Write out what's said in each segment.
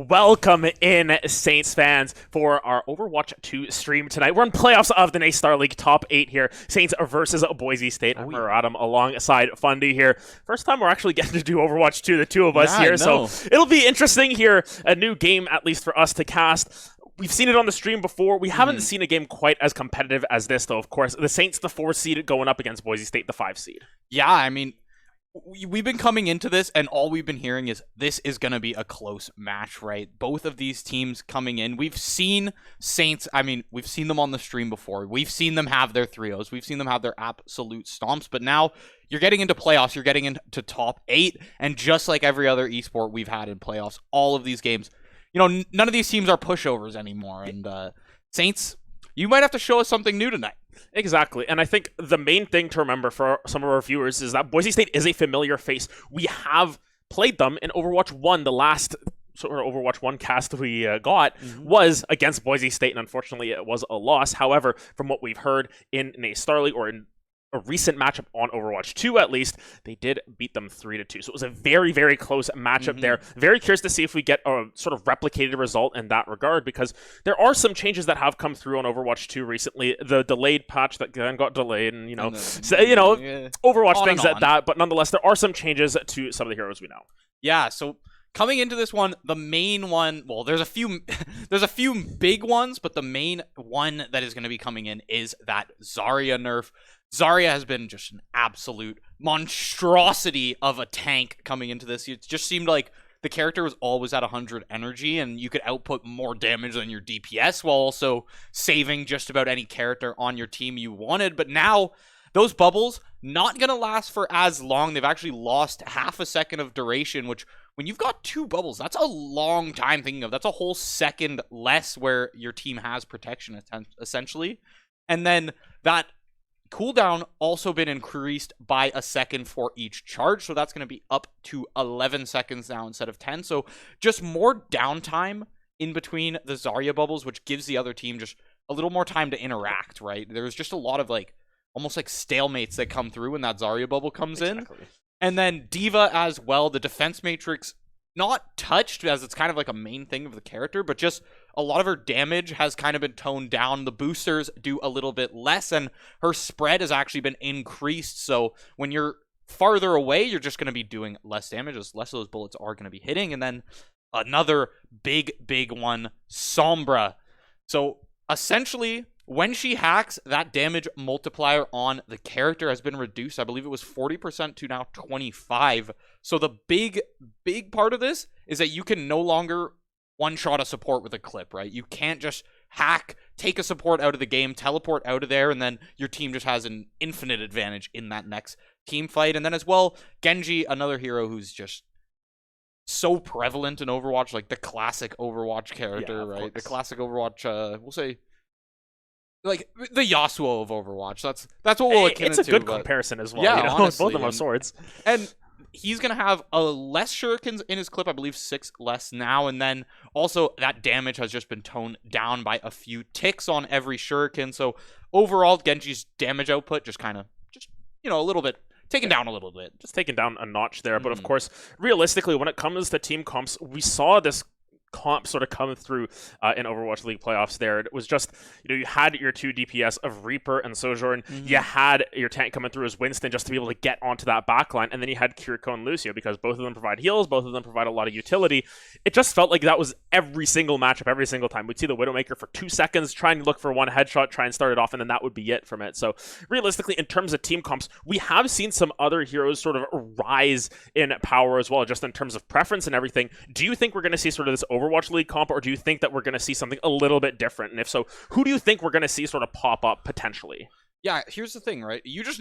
Welcome in, Saints fans, for our Overwatch 2 stream tonight. We're in playoffs of the NACE StarLeague top 8 here. Saints versus Boise State. I'm Adam alongside Fundy here. First time we're actually getting to do Overwatch 2, the two of us here. So it'll be interesting here. A new game, at least for us to cast. We've seen it on the stream before. We haven't seen a game quite as competitive as this, though, of course. The Saints, the 4 seed, going up against Boise State, the 5 seed. Yeah, I mean, we've been coming into this, and all we've been hearing is this is going to be a close match, right? Both of these teams coming in. We've seen Saints, I mean, we've seen them on the stream before. We've seen them have their 3-0s. We've seen them have their absolute stomps, but now you're getting into playoffs. You're getting into top 8, and just like every other esport we've had in playoffs, all of these games, you know, none of these teams are pushovers anymore, and Saints, you might have to show us something new tonight. Exactly, and I think the main thing to remember for some of our viewers is that Boise State is a familiar face. We have played them in Overwatch 1. The last sort of Overwatch 1 cast we got was against Boise State, and unfortunately it was a loss. However, from what we've heard in NACE StarLeague, or in a recent matchup on Overwatch 2 at least, they did beat them 3-2. So it was a very, very close matchup there. Very curious to see if we get a sort of replicated result in that regard, because there are some changes that have come through on Overwatch 2 recently. The delayed patch that then got delayed, and Overwatch things at that, but nonetheless, there are some changes to some of the heroes we know. Yeah, so coming into this one, the main one, well, there's a few big ones, but the main one that is going to be coming in is that Zarya nerf. Zarya has been just an absolute monstrosity of a tank coming into this. It just seemed like the character was always at 100 energy, and you could output more damage than your DPS while also saving just about any character on your team you wanted. But now, those bubbles, not going to last for as long. They've actually lost half a second of duration, which, when you've got 2 bubbles, that's a long time thinking of. That's a whole second less where your team has protection, essentially. And then that cooldown also been increased by a second for each charge, so that's going to be up to 11 seconds now instead of 10. So just more downtime in between the Zarya bubbles, which gives the other team just a little more time to interact, right? There's just a lot of almost like stalemates that come through when that Zarya bubble comes in. And then D.Va as well, the defense matrix, not touched, as it's kind of like a main thing of the character, but just a lot of her damage has kind of been toned down. The boosters do a little bit less, and her spread has actually been increased. So when you're farther away, you're just going to be doing less damage, as less of those bullets are going to be hitting. And then another big one, Sombra. So essentially, when she hacks, that damage multiplier on the character has been reduced. I believe it was 40% to now 25%. So the big part of this is that you can no longer one-shot a support with a clip, right? You can't just hack, take a support out of the game, teleport out of there, and then your team just has an infinite advantage in that next team fight. And then as well, Genji, another hero who's just so prevalent in Overwatch, like the classic Overwatch character, right? The classic Overwatch, we'll say, like the Yasuo of Overwatch. That's what we'll akin it to. It's a good comparison as well. Yeah, you know? Honestly, both of them have swords. And he's going to have less shurikens in his clip, I believe 6 less now. And then also that damage has just been toned down by a few ticks on every shuriken. So overall, Genji's damage output just kind of, a little bit, taken down a little bit. Just taken down a notch there. But of course, realistically, when it comes to team comps, we saw this comp sort of coming through in Overwatch League playoffs there. It was just, you had your 2 DPS of Reaper and Sojourn. You had your tank coming through as Winston just to be able to get onto that backline. And then you had Kiriko and Lucio, because both of them provide heals, both of them provide a lot of utility. It just felt like that was every single matchup, every single time. We'd see the Widowmaker for 2 seconds, try and look for one headshot, try and start it off, and then that would be it from it. So realistically, in terms of team comps, we have seen some other heroes sort of rise in power as well, just in terms of preference and everything. Do you think we're going to see sort of this Overwatch League comp, or do you think that we're going to see something a little bit different? And if so, who do you think we're going to see sort of pop up potentially? Yeah, here's the thing, right? You just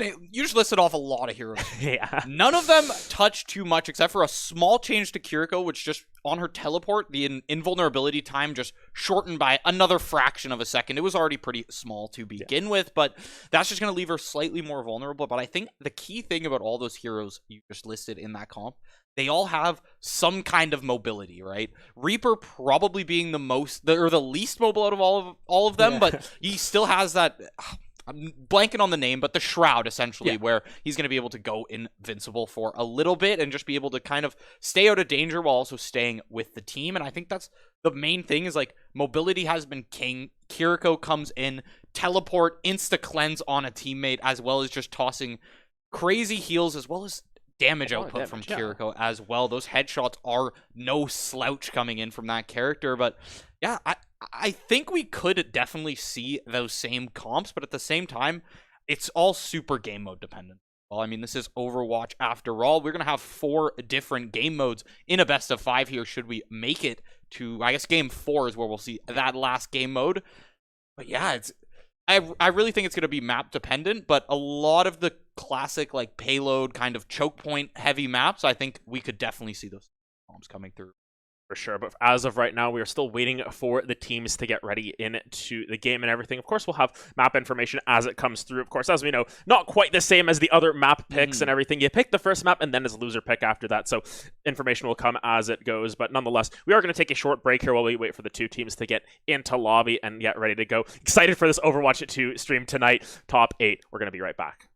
listed off a lot of heroes. Yeah. None of them touch too much, except for a small change to Kiriko, which just on her teleport, the invulnerability time just shortened by another fraction of a second. It was already pretty small to begin with, but that's just going to leave her slightly more vulnerable. But I think the key thing about all those heroes you just listed in that comp, they all have some kind of mobility, right? Reaper probably being the least mobile out of all of them, but he still has that. I'm blanking on the name, but the Shroud, essentially, Yeah. where he's going to be able to go invincible for a little bit and just be able to kind of stay out of danger while also staying with the team. And I think that's the main thing is, like, mobility has been king. Kiriko comes in, teleport, insta-cleanse on a teammate, as well as just tossing crazy heals, as well as damage output from Kiriko as well. Those headshots are no slouch coming in from that character. But yeah, I think we could definitely see those same comps, but at the same time, it's all super game mode dependent. Well, I mean, this is Overwatch after all. We're going to have 4 different game modes in a best of 5 here should we make it to, I guess, game 4 is where we'll see that last game mode. But yeah, I really think it's going to be map dependent, but a lot of the classic, like, payload kind of choke point heavy maps, I think we could definitely see those comps coming through. For sure, but as of right now, we are still waiting for the teams to get ready into the game and everything. Of course, we'll have map information as it comes through. Of course, as we know, not quite the same as the other map picks and everything. You pick the first map and then it's loser pick after that, so information will come as it goes. But nonetheless, we are going to take a short break here while we wait for the 2 teams to get into lobby and get ready to go. Excited for this Overwatch 2 stream tonight. Top 8. We're going to be right back.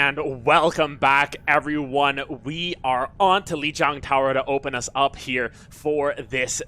And welcome back, everyone. We are on to Lijiang Tower to open us up here for this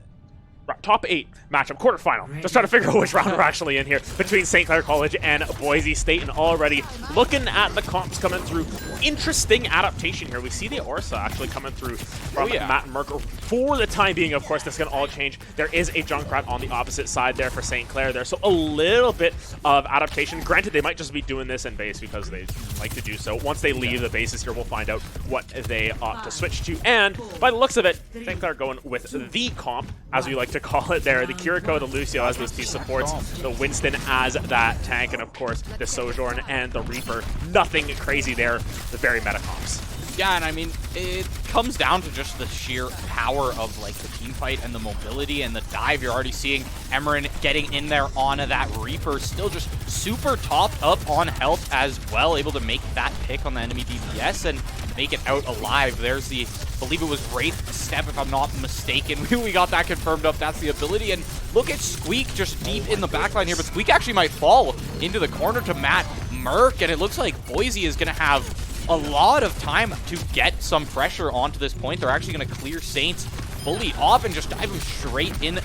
top 8 matchup, quarterfinal. Just trying to figure out which round we're actually in here between St. Clair College and Boise State. And already looking at the comps coming through, interesting adaptation here. We see the Orsa actually coming through from Matt and Merc. For the time being, of course, this can all change. There is a Junkrat on the opposite side there for St. Clair there. So a little bit of adaptation. Granted, they might just be doing this in base because they like to do so. Once they leave the bases here, we'll find out what they ought to switch to. And by the looks of it, St. Clair going with the comp, as we like to call it there. The Kiriko, the Lucio as those two supports, the Winston as that tank, and of course the Sojourn and the Reaper. Nothing crazy there, the very meta comps. Yeah, and I mean, it comes down to just the sheer power of like the team fight and the mobility and the dive. You're already seeing Emeren getting in there on that Reaper, still just super topped up on health as well, able to make that pick on the enemy DPS and make it out alive. There's the, I believe it was Wraith Step, if I'm not mistaken. We got that confirmed up. That's the ability. And look at Squeak just deep in the backline here, but Squeak actually might fall into the corner to Matt Merc, and it looks like Boise is going to have a lot of time to get some pressure onto this point. They're actually going to clear Saints fully off and just dive straight into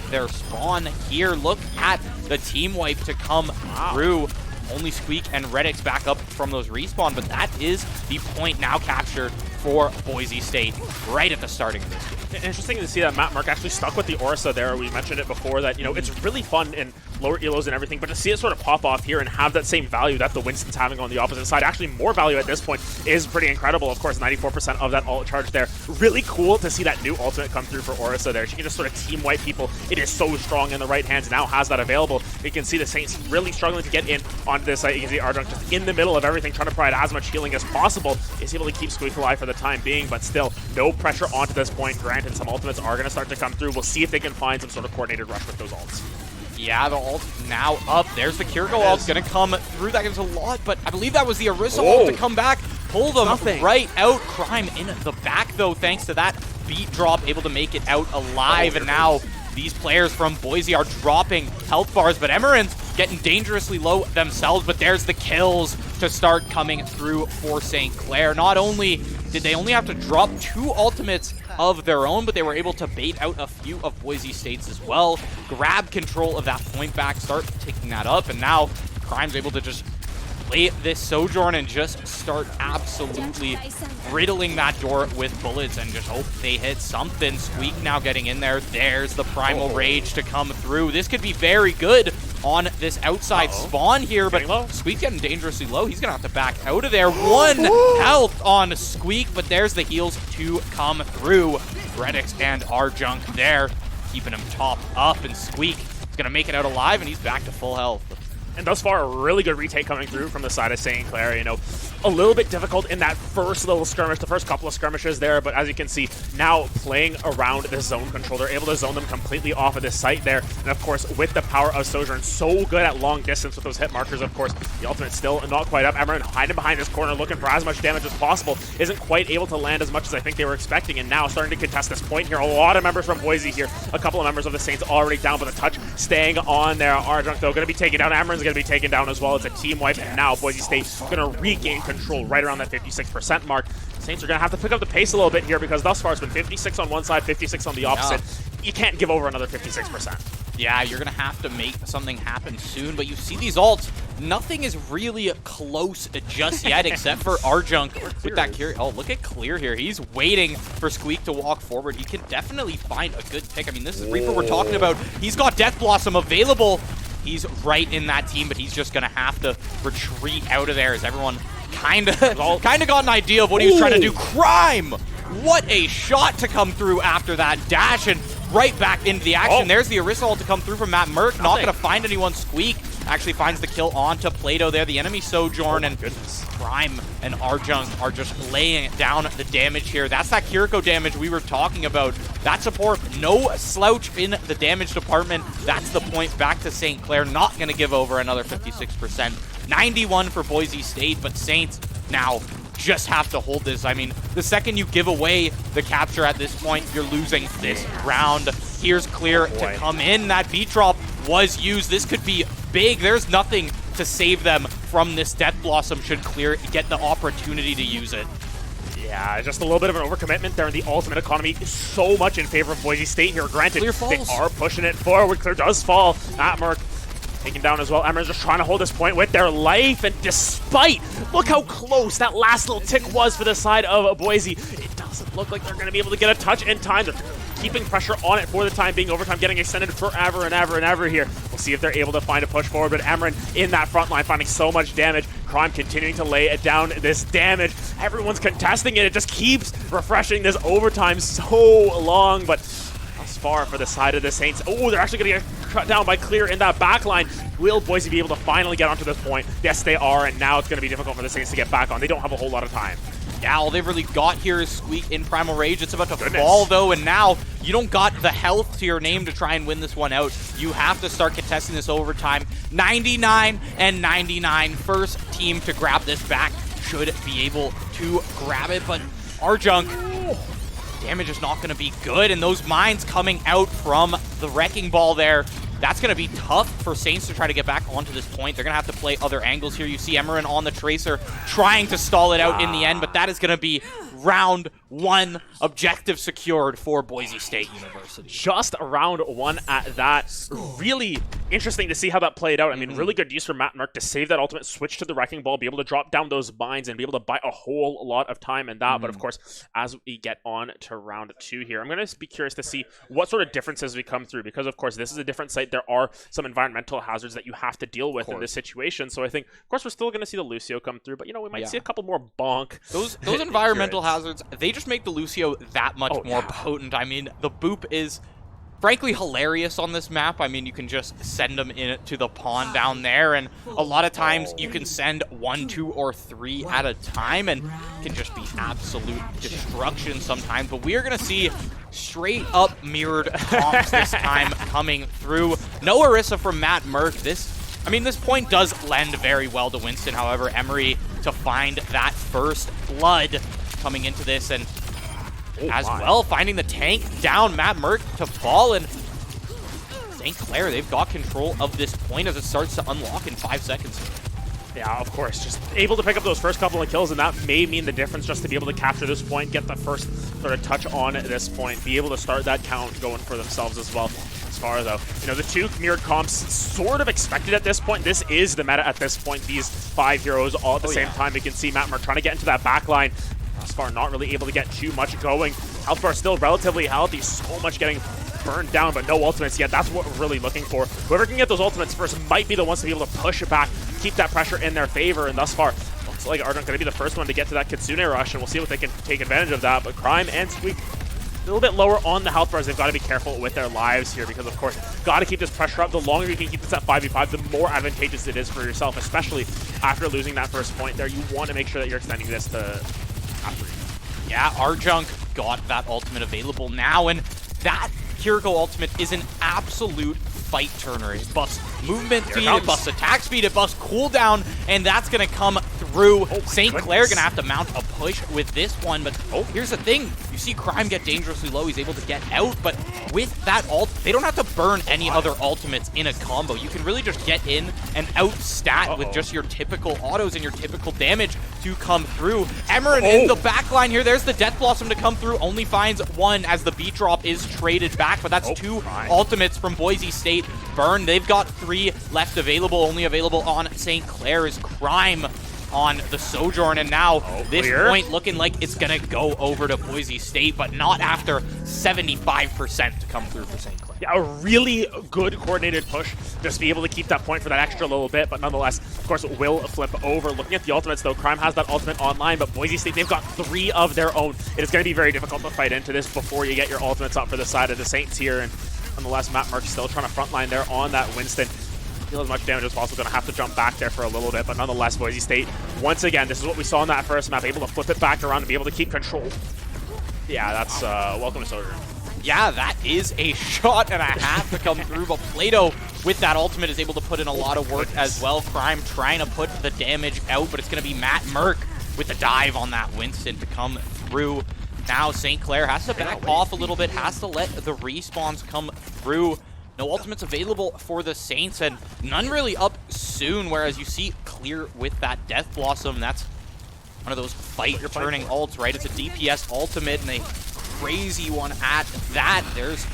their spawn here. Look at the team wipe to come through. Only Squeak and Redix back up from those respawn, but that is the point now captured for Boise State right at the starting of this game. Interesting to see that Matt Merc actually stuck with the Orsa there. We mentioned it before that, you know, it's really fun in lower elos and everything, but to see it sort of pop off here and have that same value that the Winston's having on the opposite side, actually more value at this point, is pretty incredible. Of course, 94% of that ult charge there. Really cool to see that new ultimate come through for Orsa there. She can just sort of team wipe people. It is so strong in the right hands, now has that available. You can see the Saints really struggling to get in onto this site. You can see Arjunk just in the middle of everything, trying to provide as much healing as possible. Is able to keep Squeak alive for the time being, but still no pressure onto this point. Granted, some ultimates are going to start to come through. We'll see if they can find some sort of coordinated rush with those ults. Yeah, the ult now up. There's the Kiriko ult going to come through. That gives a lot, but I believe that was the Orisa ult to come back. Pull them right out. Crime in the back, though, thanks to that beat drop, able to make it out alive. And now these players from Boise are dropping health bars, but Emeren's getting dangerously low themselves, but there's the kills to start coming through for St. Clair. Not only did they only have to drop 2 ultimates of their own, but they were able to bait out a few of Boise State's as well, grab control of that point back, start ticking that up, and now Crime's able to just play this Sojourn and just start absolutely riddling that door with bullets and just hope they hit something. Squeak now getting in there. There's the Primal Rage to come through. This could be very good on this outside spawn here, but Squeak getting dangerously low. He's gonna have to back out of there. 1 health on Squeak, but there's the heals to come through. Redix and Arjunk there, keeping him topped up, and Squeak is gonna make it out alive, and he's back to full health. And thus far, a really good retake coming through from the side of St. Clair. You know, a little bit difficult in that first little skirmish, the first couple of skirmishes there, but as you can see, now playing around the zone control, they're able to zone them completely off of this site there. And of course, with the power of Sojourn, so good at long distance with those hit markers, of course. The ultimate still not quite up. Emeren hiding behind this corner, looking for as much damage as possible. Isn't quite able to land as much as I think they were expecting, and now starting to contest this point here. A lot of members from Boise here. A couple of members of the Saints already down, but the touch staying on there. Arjunk, though, going to be taken down. Emeren's going to be taken down as well. It's a team wipe, and now Boise State going to regain control right around that 56% mark. Saints are going to have to pick up the pace a little bit here because thus far it's been 56 on one side, 56 on the opposite. You can't give over another 56%. Yeah, you're going to have to make something happen soon, but you see these ults, nothing is really close just yet except for Arjunk with that Clair. Oh, look at Clair here. He's waiting for Squeak to walk forward. He can definitely find a good pick. I mean, this is Reaper we're talking about. He's got Death Blossom available. He's right in that team, but he's just going to have to retreat out of there as everyone kind of got an idea of what he was trying to do. Crime! What a shot to come through after that dash, and right back into the action. There's the Orisa ult to come through from Matt Merc. Not going to find anyone. Squeak actually finds the kill onto Plato there. The enemy Sojourn and Crime and Arjunk are just laying down the damage here. That's that Kiriko damage we were talking about. That support, no slouch in the damage department. That's the point back to St. Clair. Not going to give over another 56%. 91 for Boise State, but Saints now just have to hold this. I mean, the second you give away the capture at this point, you're losing this round. Here's Clair to come in. That beat drop was used. This could be big. There's nothing to save them from this Death Blossom should Clair get the opportunity to use it. Yeah, just a little bit of an overcommitment there in the ultimate economy. So much in favor of Boise State here. Granted, Clair falls. they are pushing it forward. Clair does fall. Merc taken down as well. Emran's just trying to hold this point with their life, and despite, look how close that last little tick was for the side of Boise. It doesn't look like they're going to be able to get a touch in time. They're keeping pressure on it for the time being. Overtime getting extended forever and ever and ever here. We'll see if they're able to find a push forward, but Emran in that front line finding so much damage. Crime continuing to lay down this damage. Everyone's contesting it. It just keeps refreshing this overtime so long, but thus far for the side of the Saints. Oh, they're actually going to get cut down by Clair in that back line. Will Boise be able to finally get onto this point? Yes, they are, and now it's going to be difficult for the Saints to get back on. They don't have a whole lot of time. Yeah, all they've really got here is Squeak in Primal Rage. It's about to fall, though, and now you don't got the health to your name to try and win this one out. You have to start contesting this overtime. 99 and 99. First team to grab this back should be able to grab it, but Arjunk, damage is not going to be good, and those mines coming out from the Wrecking Ball there, that's going to be tough for Saints to try to get back onto this point. They're going to have to play other angles here. You see Emran on the Tracer trying to stall it out in the end, but that is going to be round one, objective secured for Boise State University. Just round one at that. Really interesting to see how that played out. I mean, really good use for Matt Merck to save that ultimate, switch to the Wrecking Ball, be able to drop down those mines and be able to buy a whole lot of time in that. But of course, as we get on to round two here, I'm going to be curious to see what sort of differences we come through, because of course, this is a different site. There are some environmental hazards that you have to deal with in this situation. So I think, of course, we're still going to see the Lucio come through, but you know, we might see a couple more bonk. Those environmental hazards, they just make the Lucio that much more potent. I mean, the boop is frankly hilarious on this map. I mean, you can just send them to the pond down there, and a lot of times you can send 1, 2, or 3 at a time, and it can just be absolute destruction sometimes. But we are going to see straight up mirrored comps this time coming through. No Orisa from Matt Merck. This point does lend very well to Winston. However, Emery to find that first blood coming into this, and well finding the tank down, Matt Merck to fall, and St. Clair, they've got control of this point as it starts to unlock in 5 seconds. Yeah, of course, just able to pick up those first couple of kills, and that may mean the difference just to be able to capture this point, get the first sort of touch on this point, be able to start that count going for themselves as well. As far though, you know, the two mirrored comps sort of expected at this point. This is the meta at this point, these 5 heroes all at the same time. You can see Matt Merck trying to get into that back line. Thus far, not really able to get too much going. Health bar still relatively healthy, so much getting burned down, but no ultimates yet. That's what we're really looking for. Whoever can get those ultimates first might be the ones to be able to push it back, keep that pressure in their favor, and thus far, looks like Ardent going to be the first one to get to that Kitsune rush, and we'll see what they can take advantage of that. But Crime and Squeak a little bit lower on the health bars. They've got to be careful with their lives here because, of course, got to keep this pressure up. The longer you can keep this at 5v5, the more advantageous it is for yourself, especially after losing that first point there. You want to make sure that you're extending this to after. Yeah, Arjunk got that ultimate available now, and that Kiriko ultimate is an absolute fight turner. It buffs movement speed, it buffs attack speed, it buffs cooldown, and that's going to come through. St. Clair going to have to mount a push with this one, but here's the thing. You see Crime get dangerously low. He's able to get out, but with that ult, they don't have to burn any other ultimates in a combo. You can really just get in and out-stat with just your typical autos and your typical damage to come through. Emran in the backline here. There's the Death Blossom to come through. Only finds one as the beat drop is traded back, but that's 2 ultimates from Boise State burn. They've got 3 left available. Only available on St. Clair is Crime on the Sojourn, and now this point looking like it's gonna go over to Boise State, but not after 75% to come through for St. Clair. Yeah, a really good coordinated push, just to be able to keep that point for that extra little bit, but nonetheless, of course, it will flip over. Looking at the ultimates, though, Crime has that ultimate online, but Boise State, they've got 3 of their own. It is going to be very difficult to fight into this before you get your ultimates up for the side of the Saints here, and nonetheless, Matt Merck still trying to frontline there on that Winston. Deal as much damage as possible. Going to have to jump back there for a little bit, but nonetheless, Boise State, once again, this is what we saw in that first map, able to flip it back around and be able to keep control. Yeah, that's welcome to Sojourn. Yeah, that is a shot and a half to come through, but Plato with that ultimate is able to put in a lot of work as well. Crime trying to put the damage out, but it's going to be Matt Merck with the dive on that Winston to come through. Now St. Clair has to back off a little bit, has to let the respawns come through. No ultimates available for the Saints, and none really up soon, whereas you see Clair with that Death Blossom. That's one of those fight-turning ults, right? It's a DPS ultimate, and a crazy one at that. There's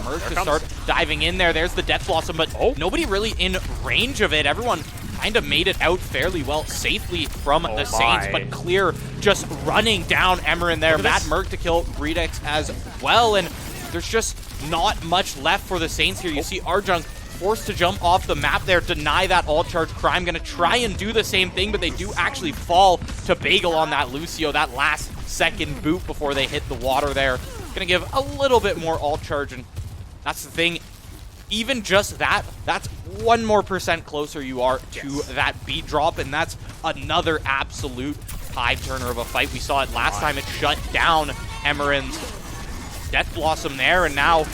Merc to start diving in there. There's the Death Blossom, but nobody really in range of it. Everyone kind of made it out fairly well, safely from the Saints, but Clair just running down Emmerin there. Matt Merc to kill Breedex as well, and there's just not much left for the Saints here. You see Arjunk forced to jump off the map there, deny that ult charge. Crime gonna try and do the same thing, but they do actually fall to Bagel on that Lucio, that last second boot before they hit the water there. Gonna give a little bit more ult charge, and that's the thing. Even just that, that's 1% more closer you are to that beat drop, and that's another absolute tide turner of a fight. We saw it last time. It shut down Emmerin's Death Blossom there, and now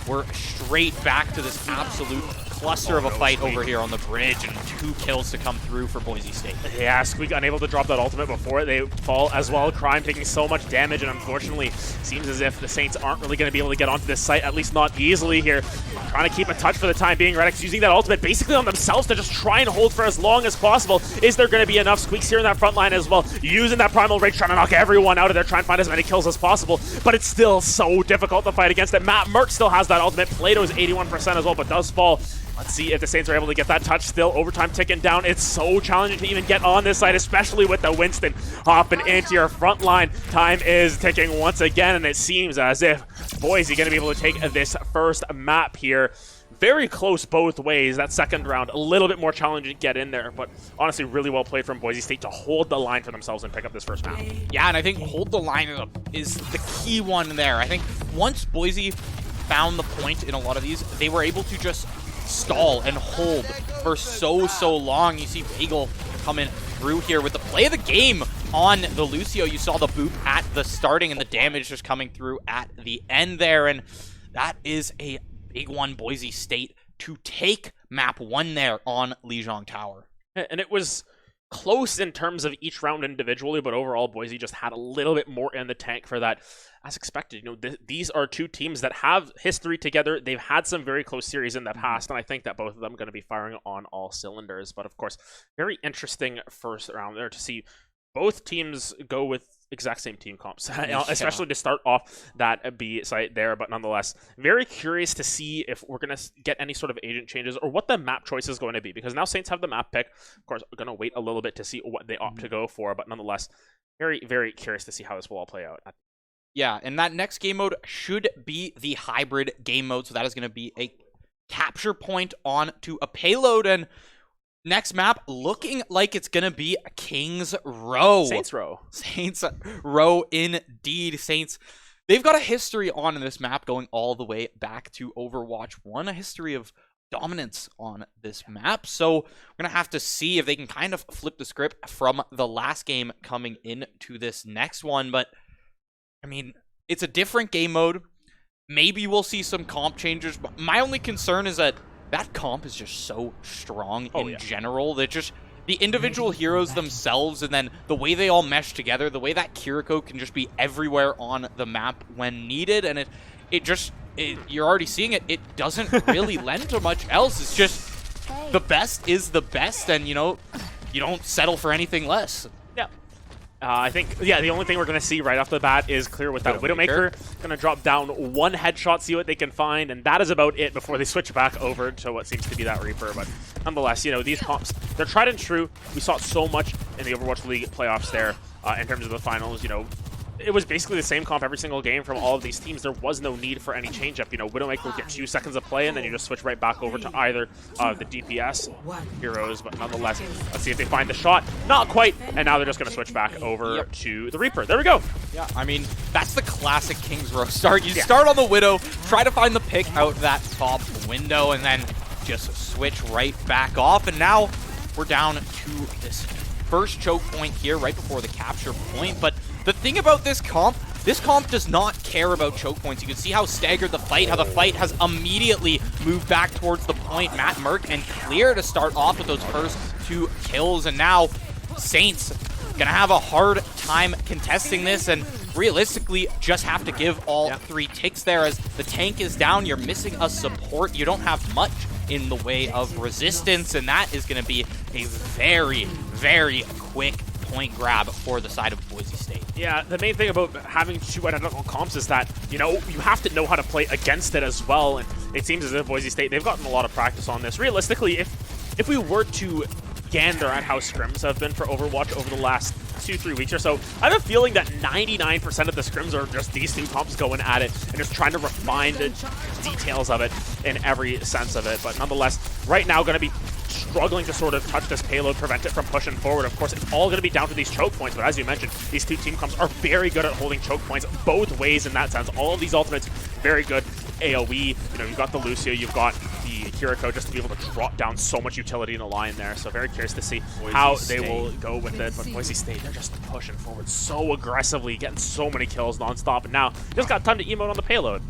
we're straight back to this absolute cluster of a fight over here on the bridge, and 2 kills to come through for Boise State. Yeah, Squeak unable to drop that ultimate before they fall as well. Crime taking so much damage, and unfortunately, seems as if the Saints aren't really going to be able to get onto this site, at least not easily here. Trying to keep in touch for the time being. Redx using that ultimate basically on themselves to just try and hold for as long as possible. Is there going to be enough? Squeak's here in that front line as well, using that Primal Rage, trying to knock everyone out of there, trying to find as many kills as possible, but it's still so difficult to fight against it. Matt Merc still has that ultimate. Plato's 81% as well, but does fall. Let's see if the Saints are able to get that touch. Still overtime ticking down. It's so challenging to even get on this side, especially with the Winston hopping into your front line. Time is ticking once again, and it seems as if Boise going to be able to take this first map here. Very close both ways. That second round, a little bit more challenging to get in there, but honestly, really well played from Boise State to hold the line for themselves and pick up this first map. Yeah, and I think hold the line is the key one there. I think once Boise found the point in a lot of these, they were able to just stall and hold for so long. You see Bagel coming through here with the play of the game on the Lucio. You saw the boop at the starting and the damage just coming through at the end there, and that is a big one. Boise State to take map 1 there on Lijiang Tower. And it was close in terms of each round individually, but overall Boise just had a little bit more in the tank for that. As expected, you know, these are 2 teams that have history together. They've had some very close series in the past, and I think that both of them are going to be firing on all cylinders. But of course, very interesting first round there to see both teams go with exact same team comps, especially to start off that B site there. But nonetheless, very curious to see if we're going to get any sort of agent changes or what the map choice is going to be, because now Saints have the map pick. Of course, we're going to wait a little bit to see what they opt to go for, but nonetheless, very, very curious to see how this will all play out. Yeah, and that next game mode should be the hybrid game mode, so that is going to be a capture point onto a payload, and next map looking like it's going to be Kings Row. Saints Row. Saints Row indeed. Saints, they've got a history on this map going all the way back to Overwatch 1, a history of dominance on this map, so we're going to have to see if they can kind of flip the script from the last game coming into this next one, but I mean, it's a different game mode. Maybe we'll see some comp changes, but my only concern is that comp is just so strong in general. That just the individual heroes themselves, and then the way they all mesh together, the way that Kiriko can just be everywhere on the map when needed, and you're already seeing it. It doesn't really lend to much else. It's just the best is the best, and you know, you don't settle for anything less. I think, the only thing we're going to see right off the bat is Clair with that Widowmaker. Going to drop down 1 headshot, see what they can find, and that is about it before they switch back over to what seems to be that Reaper. But nonetheless, you know, these comps, they're tried and true. We saw it so much in the Overwatch League playoffs there in terms of the finals. You know, it was basically the same comp every single game from all of these teams. There was no need for any change-up. You know, Widowmaker would get 2 seconds of play, and then you just switch right back over to either of the DPS heroes. But nonetheless, let's see if they find the shot. Not quite, and now they're just going to switch back over to the Reaper. There we go. Yeah, I mean, that's the classic Kings Row start. You start on the Widow, try to find the pick out that top window, and then just switch right back off. And now we're down to this first choke point here right before the capture point. But the thing about this comp does not care about choke points. You can see how staggered the fight, how the fight has immediately moved back towards the point. Matt Merc and Clair to start off with those first 2 kills, and now Saints gonna have a hard time contesting this, and realistically just have to give all 3 ticks there as the tank is down. You're missing a support. You don't have much in the way of resistance, and that is going to be a very, very quick point grab for the side of Boise State. Yeah, the main thing about having two identical comps is that, you know, you have to know how to play against it as well, and it seems as if Boise State, they've gotten a lot of practice on this. Realistically, if we were to gander at how scrims have been for Overwatch over the last 2-3 weeks or so, I have a feeling that 99% of the scrims are just these two comps going at it and just trying to refine the details of it in every sense of it. But nonetheless, right now going to be struggling to sort of touch this payload, prevent it from pushing forward. Of course, it's all going to be down to these choke points, but as you mentioned, these two team comps are very good at holding choke points both ways in that sense. All of these ultimates, very good. AoE, you know, you've got the Lucio, you've got the Kiriko, just to be able to drop down so much utility in a line there. So very curious to see how they will go with it. But Boise State, they're just pushing forward so aggressively, getting so many kills nonstop, and now just got time to emote on the payload.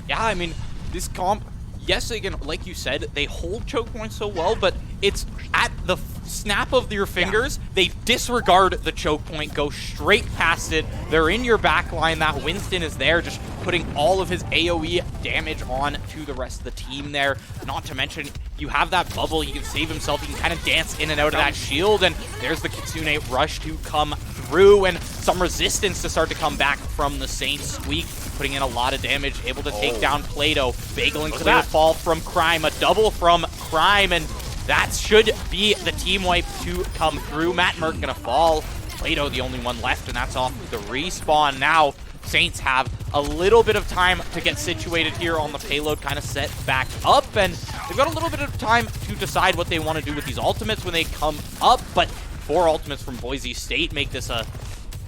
Yeah, I mean, this comp, yes, again, like you said, they hold choke points so well, but it's at the snap of your fingers, they disregard the choke point, go straight past it. They're in your back line. That Winston is there, just putting all of his AoE damage on to the rest of the team there. Not to mention, you have that bubble. He can save himself. He can kind of dance in and out of that shield, and there's the Kitsune rush to come through, and some resistance to start to come back from the Saints. Squeak putting in a lot of damage, able to take down Plato. Bagel and Clair fall from Crime, a double from Crime, and that should be the team wipe to come through. Matt Merck gonna fall. Plato the only one left, and that's off the respawn. Now Saints have a little bit of time to get situated here on the payload, kind of set back up, and they've got a little bit of time to decide what they want to do with these ultimates when they come up, but 4 ultimates from Boise State make this a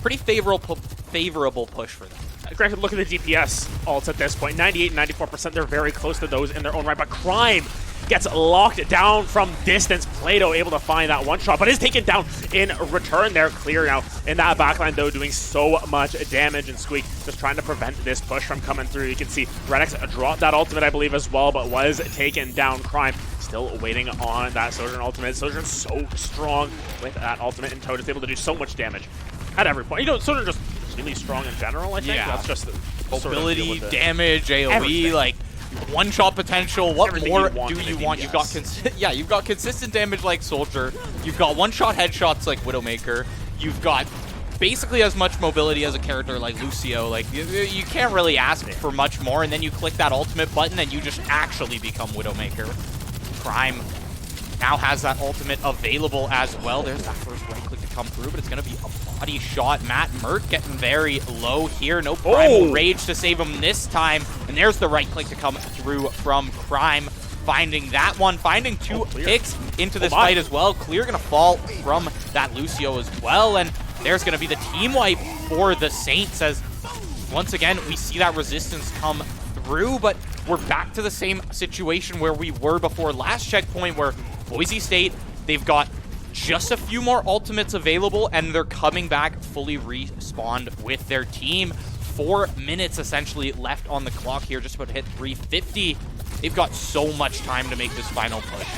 pretty favorable push for them. Granted, look at the DPS ults at this point. 98 and 94%, they're very close to those in their own right, but Crime gets locked down from distance. Plato able to find that one shot, but is taken down in return there. Clear now in that backline, though, doing so much damage, and Squeak just trying to prevent this push from coming through. You can see Redix dropped that ultimate, I believe, as well, but was taken down. Crime still waiting on that Sojourn ultimate. Sojourn's so strong with that ultimate, and Toad is able to do so much damage at every point. You know, Sojourn just really strong in general, I think. Yeah. That's just the mobility, damage, AoE, everything. like one-shot potential. What Everything more you want do in you a want? DPS. You've got consistent damage like Soldier. You've got one-shot headshots like Widowmaker. You've got basically as much mobility as a character like Lucio. Like you can't really ask for much more, and then you click that ultimate button and you just actually become Widowmaker. Crime now has that ultimate available as well. There's that first right click to come through, but it's going to be a body shot. Matt Merck getting very low here. No Primal Rage to save him this time. And there's the right click to come through from Crime. Finding that one, finding 2 picks into this fight as well. Clear going to fall from that Lucio as well. And there's going to be the team wipe for the Saints, as once again, we see that resistance come through, but we're back to the same situation where we were before last checkpoint, where Boise State, they've got just a few more ultimates available, and they're coming back fully respawned with their team. 4 minutes essentially left on the clock here, just about to hit 350. They've got so much time to make this final push.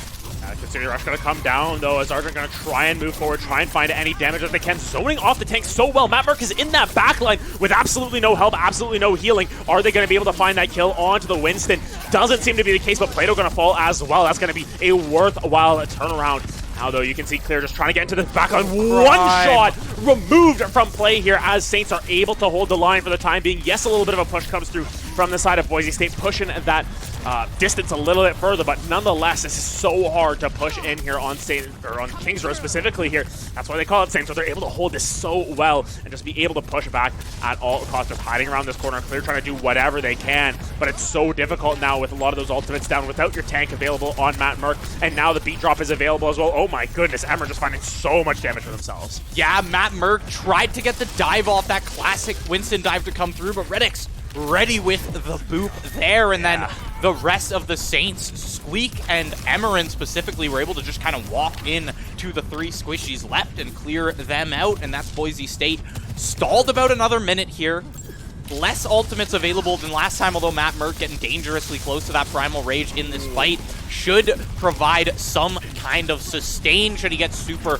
Consider Rush going to come down, though, as Argent going to try and move forward, try and find any damage that they can. Zoning off the tank so well. Matt Merck is in that backline with absolutely no help, absolutely no healing. Are they going to be able to find that kill onto the Winston? Doesn't seem to be the case, but Plato going to fall as well. That's going to be a worthwhile turnaround. Now, though, you can see Clair just trying to get into the backline. One shot removed from play here as Saints are able to hold the line for the time being. Yes, a little bit of a push comes through from the side of Boise State, pushing that distance a little bit further, but nonetheless, this is so hard to push in here on on Kings Row specifically here. That's why they call it Saints, so they're able to hold this so well and just be able to push back at all costs, just hiding around this corner. Clear trying to do whatever they can, but it's so difficult now with a lot of those ultimates down without your tank available on Matt Merck, and now the beat drop is available as well. Oh my goodness, Emmer just finding so much damage for themselves. Yeah, Matt Merck tried to get the dive off, that classic Winston dive to come through, but Redix ready with the boop there, and then the rest of the Saints, Squeak and Emerin specifically, were able to just kind of walk in to the 3 squishies left and clear them out, and that's Boise State. Stalled about another minute here. Less ultimates available than last time, although Matt Merck getting dangerously close to that Primal Rage in this fight should provide some kind of sustain should he get super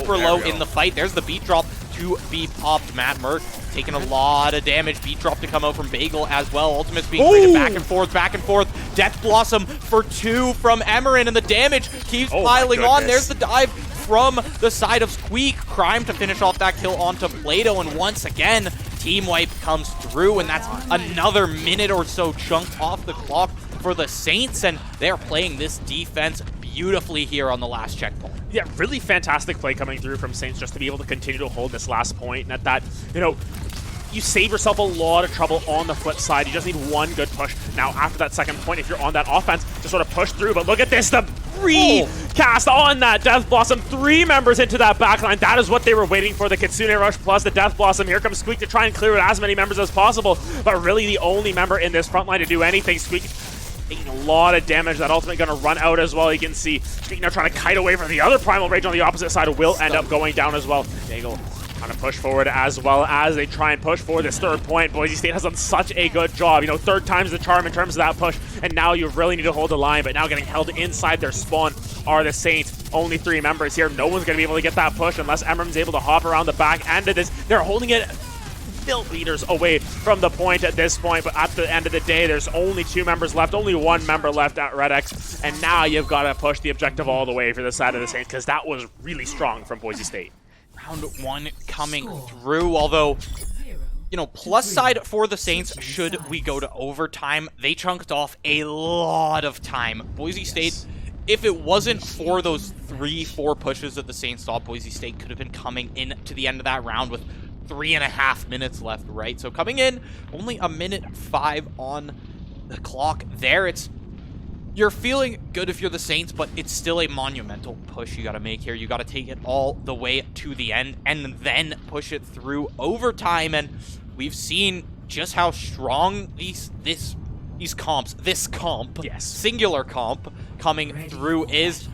low in the fight. There's the beat drop to be popped. Matt Merck taking a lot of damage. Beat drop to come out from Bagel as well. Ultimate's being traded back and forth, back and forth. Death Blossom for 2 from Emerin, and the damage keeps piling on. There's the dive from the side of Squeak. Crime to finish off that kill onto Plato, and once again, team wipe comes through, and that's another minute or so chunked off the clock for the Saints, and they're playing this defense beautifully here on the last checkpoint. Yeah, really fantastic play coming through from Saints just to be able to continue to hold this last point, and at that, you know, you save yourself a lot of trouble on the flip side. You just need one good push. Now, after that second point, if you're on that offense, just sort of push through. But look at this, the recast on that Death Blossom. 3 members into that backline. That is what they were waiting for, the Kitsune Rush plus the Death Blossom. Here comes Squeak to try and clear with as many members as possible. But really the only member in this front line to do anything. Squeak taking a lot of damage. That ultimate going to run out as well. You can see Squeak now trying to kite away from the other Primal Rage on the opposite side. Will end up going down as well. Bagel trying to push forward as well as they try and push for this third point. Boise State has done such a good job. You know, third time's the charm in terms of that push, and now you really need to hold the line, but now getting held inside their spawn are the Saints. Only 3 members here. No one's going to be able to get that push unless Emram's able to hop around the back end of this. They're holding it milliliters away from the point at this point, but at the end of the day, there's only 2 members left, only 1 member left at Red X, and now you've got to push the objective all the way for the side of the Saints, because that was really strong from Boise State. Round 1 coming through, although, you know, plus side for the Saints, should we go to overtime, they chunked off a lot of time. Boise State, if it wasn't for those 3-4 pushes that the Saints saw, Boise State could have been coming in to the end of that round with 3.5 minutes left, right? So coming in, only 1:05 on the clock there. You're feeling good if you're the Saints, but it's still a monumental push you got to make here. You got to take it all the way to the end and then push it through overtime. And we've seen just how strong this comp, yes, singular comp coming through is.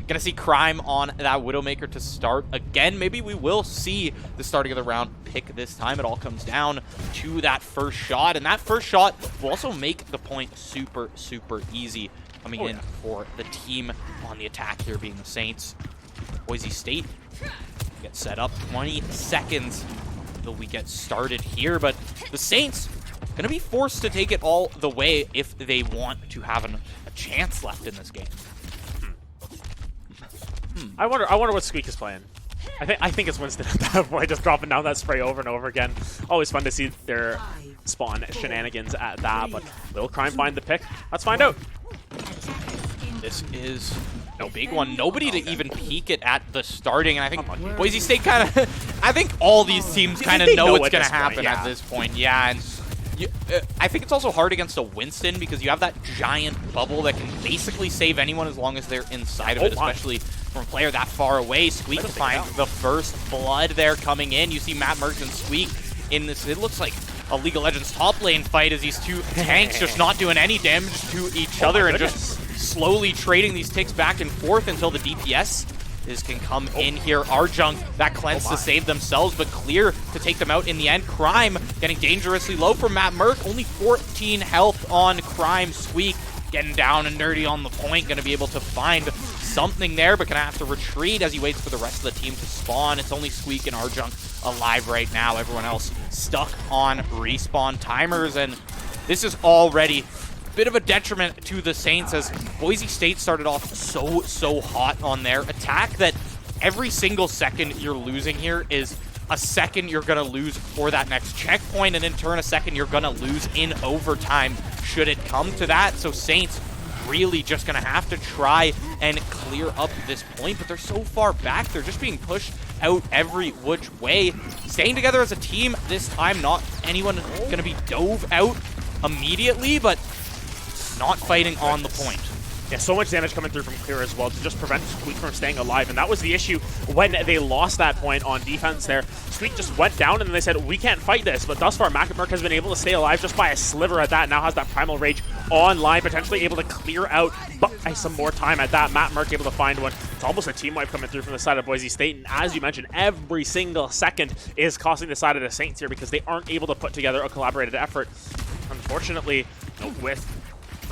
Gonna see Crime on that Widowmaker to start again. Maybe we will see the starting of the round pick this time. It all comes down to that first shot, and that first shot will also make the point super, super easy coming in for the team on the attack here, being the Saints. Boise State get set up. 20 seconds until we get started here, but the Saints gonna be forced to take it all the way if they want to have a chance left in this game. I wonder what Squeak is playing. I think it's Winston at that point, just dropping down that spray over and over again. Always fun to see their spawn shenanigans at that, but will Crime find the pick? Let's find out. This is no big one. Nobody to even peek it at the starting, and I think Boise State kind of, I think all these teams kind of know what's going to happen at this point. Yeah, and I think it's also hard against a Winston because you have that giant bubble that can basically save anyone as long as they're inside of it, especially from a player that far away. Squeak to find the first blood there coming in. You see Matt Merck and Squeak in this. It looks like a League of Legends top lane fight as these 2 tanks just not doing any damage to each other and just slowly trading these ticks back and forth until the DPS can come in here. Arjunk, that cleanse to save themselves, but Clair to take them out in the end. Crime getting dangerously low for Matt Merck. Only 14 health on Crime. Squeak getting down and dirty on the point. Going to be able to find something there, but going to have to retreat as he waits for the rest of the team to spawn. It's only Squeak and Arjunk alive right now. Everyone else stuck on respawn timers, and this is already bit of a detriment to the Saints as Boise State started off so hot on their attack that every single second you're losing here is a second you're going to lose for that next checkpoint, and in turn a second you're going to lose in overtime should it come to that. So Saints really just going to have to try and clear up this point, but they're so far back, they're just being pushed out every which way. Staying together as a team this time, not anyone going to be dove out immediately, but not fighting on the point. Yeah, so much damage coming through from Clair as well to just prevent Squeak from staying alive, and that was the issue when they lost that point on defense there. Squeak just went down, and then they said, we can't fight this, but thus far, Merck has been able to stay alive just by a sliver at that, now has that Primal Rage online, potentially able to clear out by some more time at that. Matt Merck able to find one. It's almost a team wipe coming through from the side of Boise State, and as you mentioned, every single second is costing the side of the Saints here because they aren't able to put together a collaborated effort. Unfortunately, with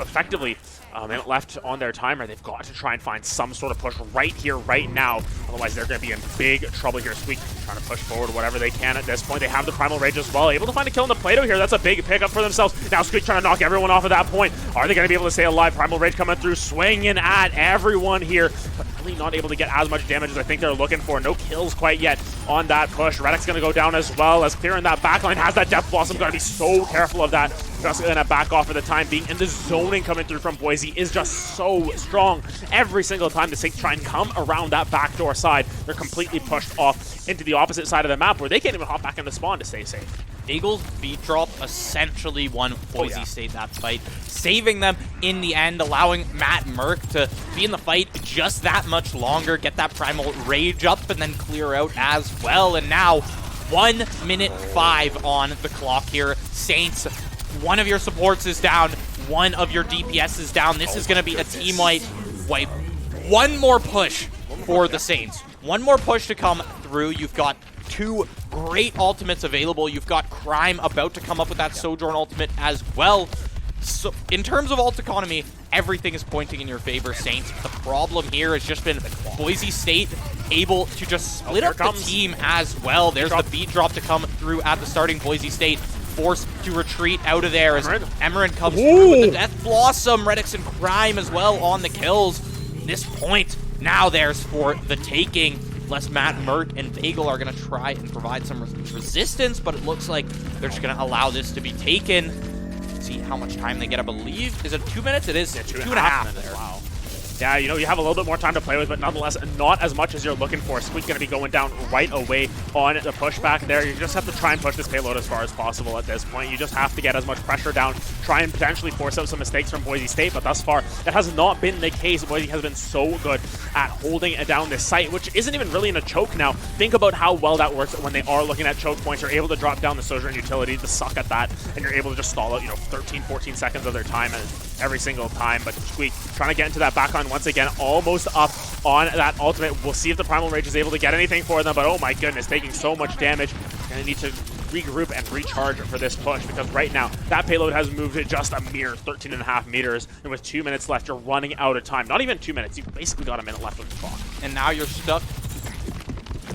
effectively a minute left on their timer. They've got to try and find some sort of push right here, right now. Otherwise, they're going to be in big trouble here. Squeak trying to push forward whatever they can at this point. They have the Primal Rage as well. Able to find a kill in the Play-Doh here. That's a big pickup for themselves. Now Squeak trying to knock everyone off at that point. Are they going to be able to stay alive? Primal Rage coming through, swinging at everyone here, but really not able to get as much damage as I think they're looking for. No kills quite yet on that push. Reddick's going to go down as well, as Clair in that backline has that Death Blossom. Got to be so careful of that. Just going to back off for the time being, and the zoning coming through from Boise is just so strong. Every single time the Saints try and come around that backdoor side, they're completely pushed off into the opposite side of the map where they can't even hop back into spawn to stay safe. Eagles beat drop essentially won Boise State that fight, saving them in the end, allowing Matt Merck to be in the fight just that much longer, get that Primal Rage up, and then clear out as well. And now 1 minute 5 on the clock here. Saints, one of your supports is down, one of your DPS is down. This is going to be a team wipe. One more push for the Saints. One more push to come through. You've got two great ultimates available. You've got Crime about to come up with that Sojourn ultimate as well. So in terms of ult economy, everything is pointing in your favor, Saints. The problem here has just been Boise State able to just split up the team as well. There's the beat drop to come through at the starting. Boise State forced to retreat out of there as Emmeryn comes through with the Death Blossom. Reddix and Crime as well on the kills. This point now theirs for the taking. Unless Matt Merck and Bagel are going to try and provide some resistance, but it looks like they're just going to allow this to be taken. See how much time they get, I believe. Is it 2 minutes? It is. Yeah, two and a half minutes. Wow. Yeah, you know, you have a little bit more time to play with, but nonetheless, not as much as you're looking for. Squeak going to be going down right away on the pushback there. You just have to try and push this payload as far as possible at this point. You just have to get as much pressure down, try and potentially force out some mistakes from Boise State, but thus far, that has not been the case. Boise has been so good at holding it down this site, which isn't even really in a choke now. Think about how well that works when they are looking at choke points. You're able to drop down the Sojourn utility to suck at that, and you're able to just stall out, 13, 14 seconds of their time every single time. But Squeak trying to get into that backline once again, almost up on that ultimate. We'll see if the Primal Rage is able to get anything for them, but oh my goodness, taking so much damage. Gonna need to regroup and recharge for this push, because right now that payload has moved to just a mere 13.5 meters, and with 2 minutes left, you're running out of time. Not even 2 minutes, you've basically got a minute left on the clock. And now you're stuck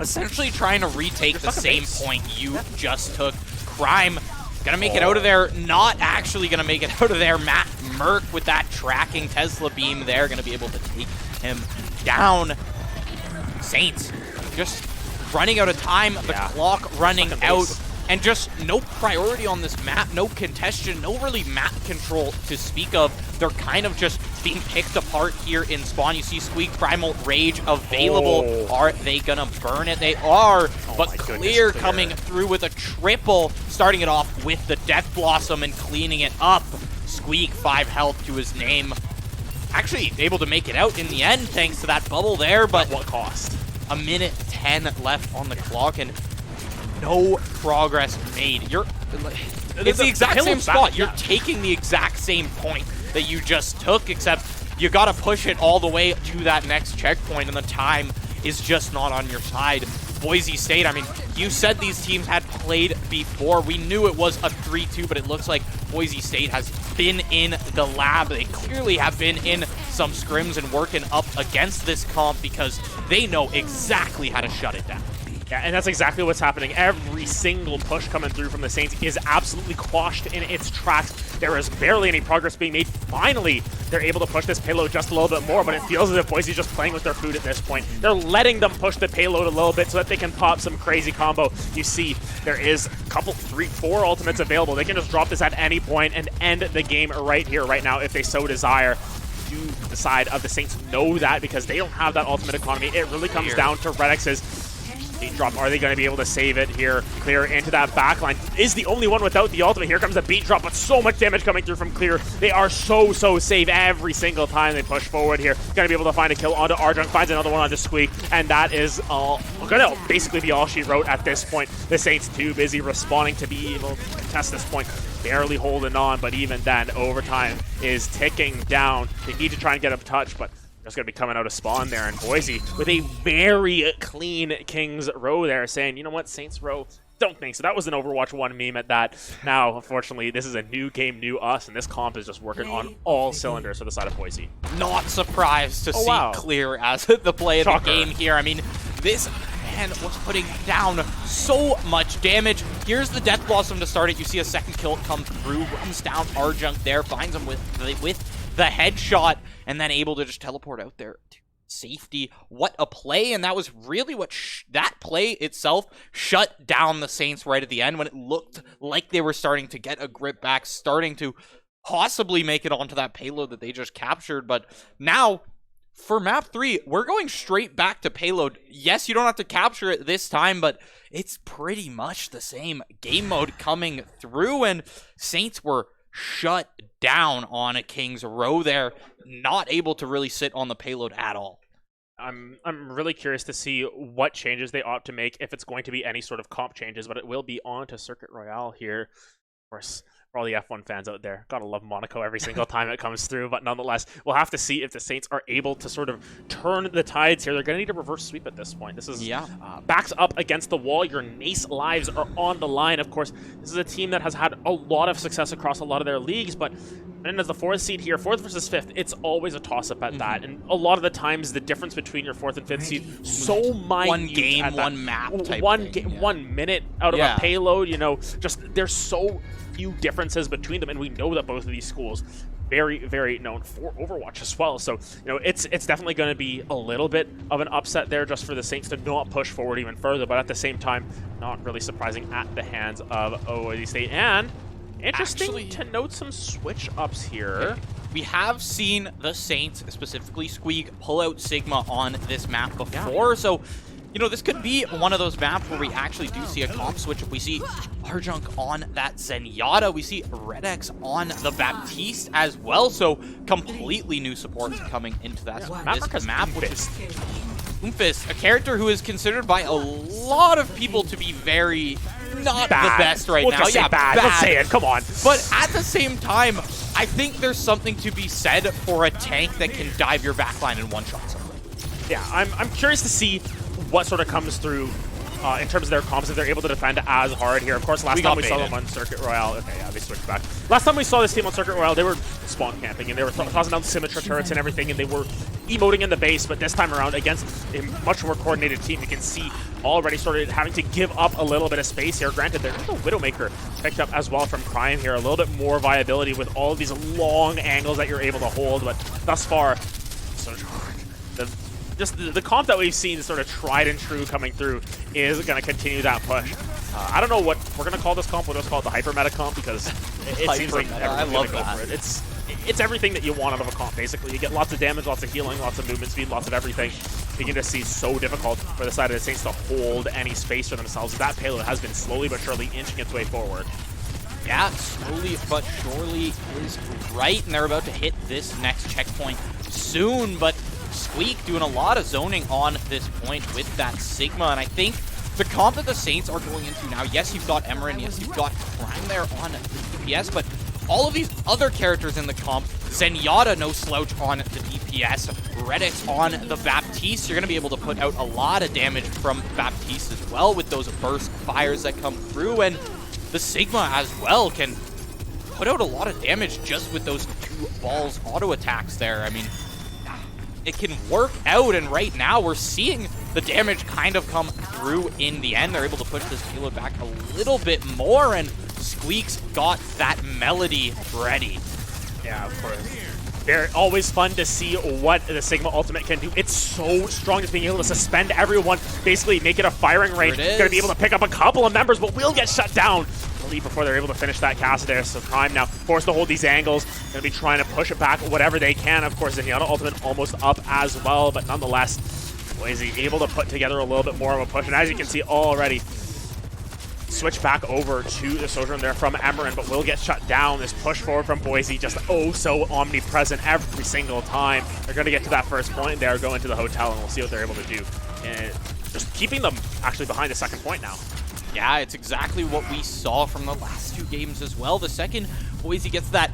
essentially trying to retake the same point you just took. Crime gonna make it out of there, not actually gonna make it out of there. Matt Merck with that tracking Tesla beam there, gonna be able to take him down. Saints just running out of time, the clock running out, and just no priority on this map, no contention, no really map control to speak of. They're kind of just being picked apart here in spawn. You see Squeak, Primal Rage available. Are they gonna burn it? They are, but Clair coming through with a triple, starting it off with the Death Blossom and cleaning it up. Squeak, 5 health to his name. Actually able to make it out in the end thanks to that bubble there, but at what cost? A minute 10 left on the clock and no progress made. It's the exact same spot. You're taking the exact same point that you just took, except you gotta push it all the way to that next checkpoint, and the time is just not on your side. Boise State, I mean, you said these teams had played before. We knew it was a 3-2, but it looks like Boise State has been in the lab. They clearly have been in some scrims and working up against this comp because they know exactly how to shut it down. Yeah, and that's exactly what's happening. Every single push coming through from the Saints is absolutely quashed in its tracks. There is barely any progress being made. Finally, they're able to push this payload just a little bit more, but it feels as if Boise's just playing with their food at this point. They're letting them push the payload a little bit so that they can pop some crazy combo. You see, there is a couple, 3, 4 ultimates available. They can just drop this at any point and end the game right here, right now, if they so desire. The side of the Saints know that because they don't have that ultimate economy. It really comes down to Redix's beat drop. Are they going to be able to save it here? Clair into that backline. Is the only one without the ultimate. Here comes the beat drop, but so much damage coming through from Clair. They are so safe every single time they push forward here. Going to be able to find a kill onto Arjun. Finds another one onto Squeak, and that is all going to basically be all she wrote at this point. The Saints too busy responding to be able to contest this point. Barely holding on, but even then, overtime is ticking down. They need to try and get a touch, but just going to be coming out of spawn there. And Boise with a very clean King's row there, saying, you know what, Saints row Don't think so. That was an Overwatch 1 meme at that. Now, unfortunately, this is a new game, new us, and this comp is just working on all cylinders for the side of Boise. Not surprised to see Clair as the play of the game here. I mean, this man was putting down so much damage. Here's the Death Blossom to start it. You see a second kill come through, runs down Arjunk there, finds him with the headshot, and then able to just teleport out there to safety. What a play, and that was really what that play itself shut down the Saints right at the end when it looked like they were starting to get a grip back, starting to possibly make it onto that payload that they just captured. But now, for map 3, we're going straight back to payload. Yes, you don't have to capture it this time, but it's pretty much the same game mode coming through, and Saints were shut down on a King's Row there, not able to really sit on the payload at all. I'm really curious to see what changes they opt to make, if it's going to be any sort of comp changes, but it will be on to Circuit Royale here. Of course, for all the F1 fans out there, gotta love Monaco every single time it comes through, but nonetheless, we'll have to see if the Saints are able to sort of turn the tides here. They're gonna need a reverse sweep at this point. This is backs up against the wall. Your NACE lives are on the line. Of course, this is a team that has had a lot of success across a lot of their leagues, but and as the 4th seed here, 4th versus 5th, it's always a toss-up at that. And a lot of the times, the difference between your 4th and 5th seed, so minute. One game, one map type thing, 1 minute out of a payload, you know, just there's so few differences between them. And we know that both of these schools very, very known for Overwatch as well. So, you know, it's definitely going to be a little bit of an upset there just for the Saints to not push forward even further. But at the same time, not really surprising at the hands of Boise State. And interesting to note some switch ups here. We have seen the Saints, specifically Squeak, pull out Sigma on this map before, so you know, this could be one of those maps where we actually do see a comp switch. If we see Arjunk on that Zenyatta, we see Redex on the Baptiste as well, so completely new supports coming into that this map, which is Doomfist, a character who is considered by a lot of people to be very not the best right now. Just say bad. Let's say it. Come on. But at the same time, I think there's something to be said for a tank that can dive your backline and one-shot something. Yeah, I'm curious to see what sort of comes through in terms of their comps, if they're able to defend as hard here. Of course, last time we saw them on Circuit Royale. Okay, yeah, they switched back. Last time we saw this team on Circuit Royale, they were spawn camping, and they were tossing down Symmetra turrets and everything, and they were emoting in the base. But this time around, against a much more coordinated team, you can see already started having to give up a little bit of space here. Granted, there's the Widowmaker picked up as well from Crime here. A little bit more viability with all of these long angles that you're able to hold, but thus far, so the comp that we've seen, sort of tried and true coming through, is going to continue that push. I don't know what we're going to call this comp. We'll just call it the Hyper Meta comp, because it seems like everyone's going to go for it. It's everything that you want out of a comp, basically. You get lots of damage, lots of healing, lots of movement speed, lots of everything. You can just see so difficult for the side of the Saints to hold any space for themselves. That payload has been slowly but surely inching its way forward. Yeah, slowly but surely is right, and they're about to hit this next checkpoint soon, but Squeak doing a lot of zoning on this point with that Sigma, and I think the comp that the Saints are going into now, yes, you've got Emerin, yes, you've got Crime there on the DPS, but all of these other characters in the comp, Zenyatta no slouch on the DPS, Redex on the Baptiste, you're going to be able to put out a lot of damage from Baptiste as well with those burst fires that come through, and the Sigma as well can put out a lot of damage just with those 2 balls auto attacks there. I mean, it can work out, and right now we're seeing the damage kind of come through in the end. They're able to push this payload back a little bit more, and Squeak's got that Melody ready. Yeah, of course. They're always fun to see what the Sigma ultimate can do. It's so strong, just being able to suspend everyone, basically make it a firing range. Going to be able to pick up a couple of members, but will get shut down before they're able to finish that cast there. So Prime now forced to hold these angles, going to be trying to push it back whatever they can. Of course, Zenyatta ultimate almost up as well, but nonetheless, Boise able to put together a little bit more of a push. And as you can see already, switch back over to the Sojourn there from Emerin, but will get shut down. This push forward from Boise, just oh so omnipresent every single time. They're going to get to that first point there, go into the hotel, and we'll see what they're able to do. And just keeping them actually behind the second point now. Yeah, it's exactly what we saw from the last 2 games as well. The second, Boise gets that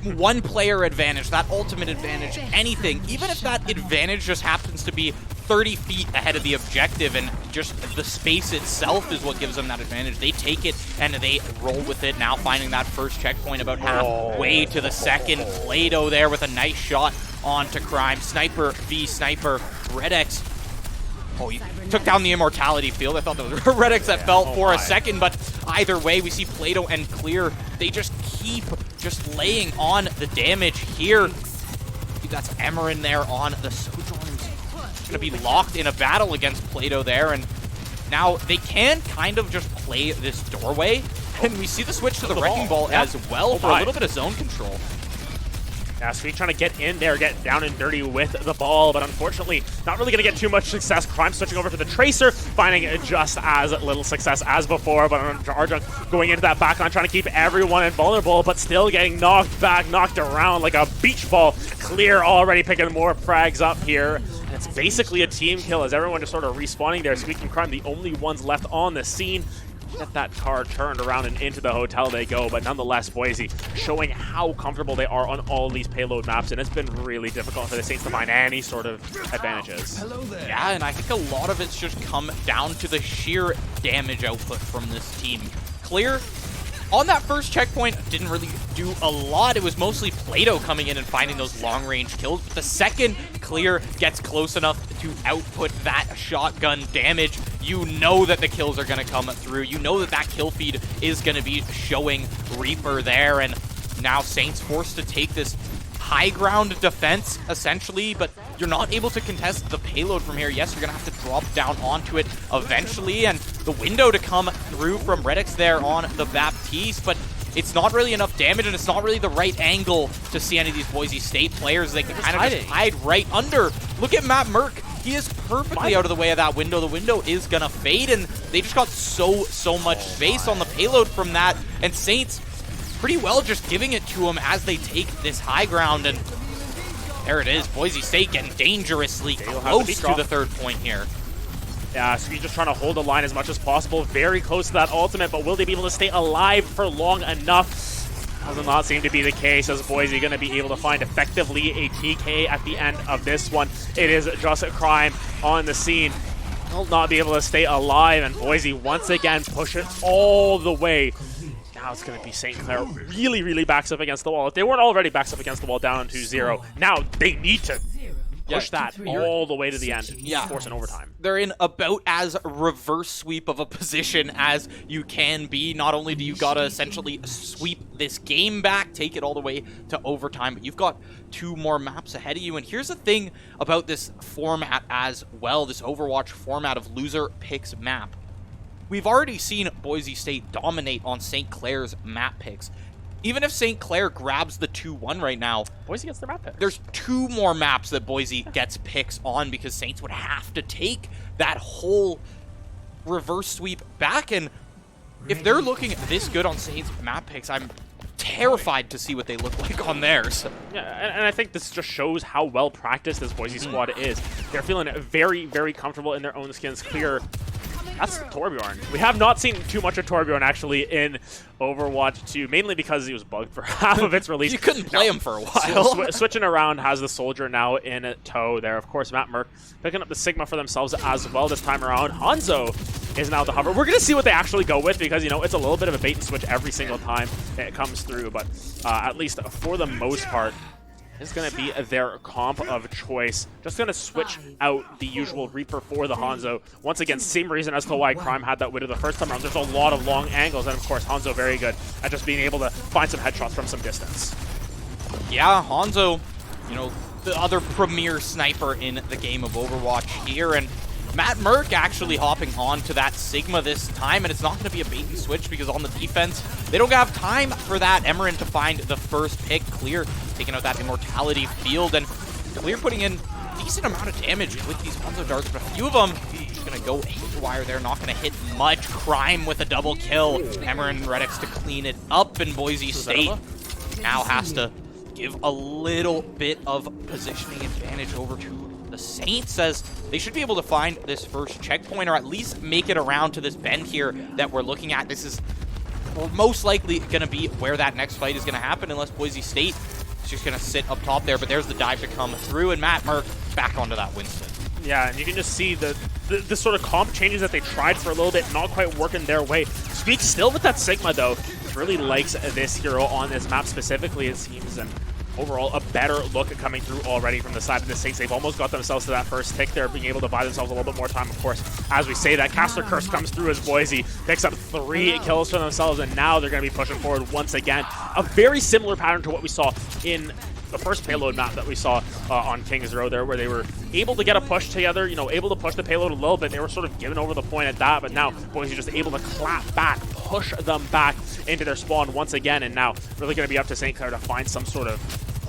1-player advantage, that ultimate advantage, anything. Even if that advantage just happens to be 30 feet ahead of the objective, and just the space itself is what gives them that advantage. They take it and they roll with it, now finding that first checkpoint about halfway to the second. Play-Doh there with a nice shot onto Crime. Sniper v Sniper. Red X. Oh, he took down the immortality field. I thought that was Red X that fell for a second, but either way, we see Play-Doh and Clair. They just keep just laying on the damage here. That's Emerin there on the Sojourners. Going to be locked in a battle against Play-Doh there, and now they can kind of just play this doorway, and we see the switch to the Wrecking Ball as well for a little bit of zone control. Yeah, Sweet trying to get in there, get down and dirty with the ball, but unfortunately not really going to get too much success. Crime switching over to the Tracer, finding just as little success as before, but Arjun going into that backline, trying to keep everyone invulnerable, but still getting knocked back, knocked around like a beach ball. Clair already picking more frags up here. And it's basically a team kill as everyone just sort of respawning there. Squeak and Crime, the only ones left on the scene. Get that car turned around and into the hotel they go, but nonetheless, Boise showing how comfortable they are on all these payload maps, and it's been really difficult for the Saints to find any sort of advantages. Yeah, and I think a lot of it's just come down to the sheer damage output from this team. Clair, on that first checkpoint, didn't really do a lot. It was mostly Play-Doh coming in and finding those long-range kills. But the second Clair gets close enough to output that shotgun damage, you know that the kills are going to come through. You know that that kill feed is going to be showing Reaper there. And now Saints forced to take this high ground defense, essentially, but you're not able to contest the payload from here. Yes, you're going to have to drop down onto it eventually, and the window to come through from Red X there on the Baptiste, but it's not really enough damage, and it's not really the right angle to see any of these Boise State players. They can kind of just hide right under. Look at Matt Merck. He is perfectly out of the way of that window. The window is going to fade, and they just got so much space on the payload from that, and Saints pretty well just giving it to them as they take this high ground, and there it is. Boise State getting dangerously close to the third point here. Yeah, Squeak just trying to hold the line as much as possible. Very close to that ultimate, but will they be able to stay alive for long enough? Does not seem to be the case, as Boise going to be able to find effectively a TK at the end of this one. It is just a Crime on the scene. Will not be able to stay alive, and Boise once again push it all the way. Now it's going to be St. Clair really backs up against the wall. If they weren't already backs up against the wall down 2-0, now they need to push that all the way to the end. Force an overtime. They're in about as reverse sweep of a position as you can be. Not only do you gotta essentially sweep this game back, take it all the way to overtime, but you've got 2 more maps ahead of you. And here's the thing about this format as well, this Overwatch format of loser picks map. We've already seen Boise State dominate on St. Clair's map picks. Even if St. Clair grabs the 2-1 right now, Boise gets their map pick. There's 2 more maps that Boise gets picks on, because Saints would have to take that whole reverse sweep back. And if they're looking this good on Saints map picks, I'm terrified to see what they look like on theirs. Yeah, and I think this just shows how well practiced this Boise squad is. They're feeling very comfortable in their own skins. Clear. That's Torbjorn. We have not seen too much of Torbjorn actually in Overwatch 2, mainly because he was bugged for half of its release. You couldn't play him for a while. Switching around, has the Soldier now in tow there. Of course, Matt Merck picking up the Sigma for themselves as well this time around. Hanzo is now the hover. We're going to see what they actually go with, because, you know, it's a little bit of a bait and switch every single time it comes through, but at least for the most part, is going to be their comp of choice. Just going to switch out the usual Reaper for the Hanzo. Once again, same reason as to why Crime had that window the first time around. There's a lot of long angles, and of course, Hanzo very good at just being able to find some headshots from some distance. Yeah, Hanzo, you know, the other premier sniper in the game of Overwatch here, and Matt Merck actually hopping on to that Sigma this time, and it's not going to be a bait and switch, because on the defense, they don't have time for that. Emerin to find the first pick. Clair taking out that immortality field, and Clair putting in a decent amount of damage with these Hanzo darts, but a few of them just going to go haywire. They're not going to hit much. Crime with a double kill. Emerin and Red X to clean it up, and Boise State now has to give a little bit of positioning advantage over to the Saints, as they should be able to find this first checkpoint, or at least make it around to this bend here that we're looking at. This is most likely going to be where that next fight is going to happen, unless Boise State is just going to sit up top there. But there's the dive to come through, and Matt Merck back onto that Winston. Yeah, and you can just see the sort of comp changes that they tried for a little bit, not quite working their way. Squeak still with that Sigma, though. Really likes this hero on this map specifically, it seems, and overall a better look coming through already from the side of the Saints. They've almost got themselves to that first tick there, being able to buy themselves a little bit more time, of course. As we say that, Caster Curse comes through as Boise picks up 3 kills for themselves, and now they're going to be pushing forward once again. A very similar pattern to what we saw in the first payload map that we saw on King's Row there, where they were able to get a push together, you know, able to push the payload a little bit. They were sort of giving over the point at that, but now Boise just able to clap back, push them back into their spawn once again, and now really going to be up to St. Clair to find some sort of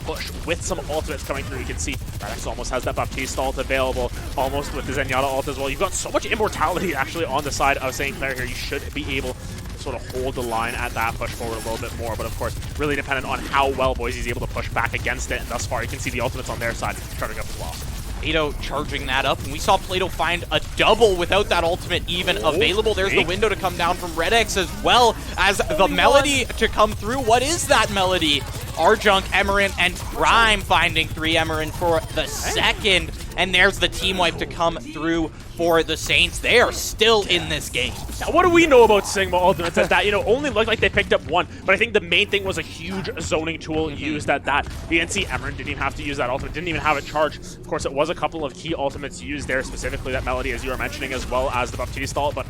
push with some ultimates coming through. You can see Redex almost has that Baptiste ult available, almost with the Zenyatta ult as well. You've got so much immortality actually on the side of St. Clair here. You should be able to sort of hold the line at that push forward a little bit more, but of course really dependent on how well Boise is able to push back against it, and thus far you can see the ultimates on their side charging up as well. Plato charging that up, and we saw Plato find a double without that ultimate even available. There's the window to come down from Redex, as well as the Melody to come through. What is that Melody? Arjunk, Emerin, and Prime finding 3 Emerin for the second, and there's the team wipe to come through for the Saints. They are still in this game. Now, what do we know about Sigma ultimates at that? You know, only looked like they picked up 1, but I think the main thing was a huge zoning tool used at that. We didn't see Emerin didn't even have to use that ultimate, didn't even have it charged. Of course, it was a couple of key ultimates used there, specifically that Melody, as you were mentioning, as well as the Baptiste ult, but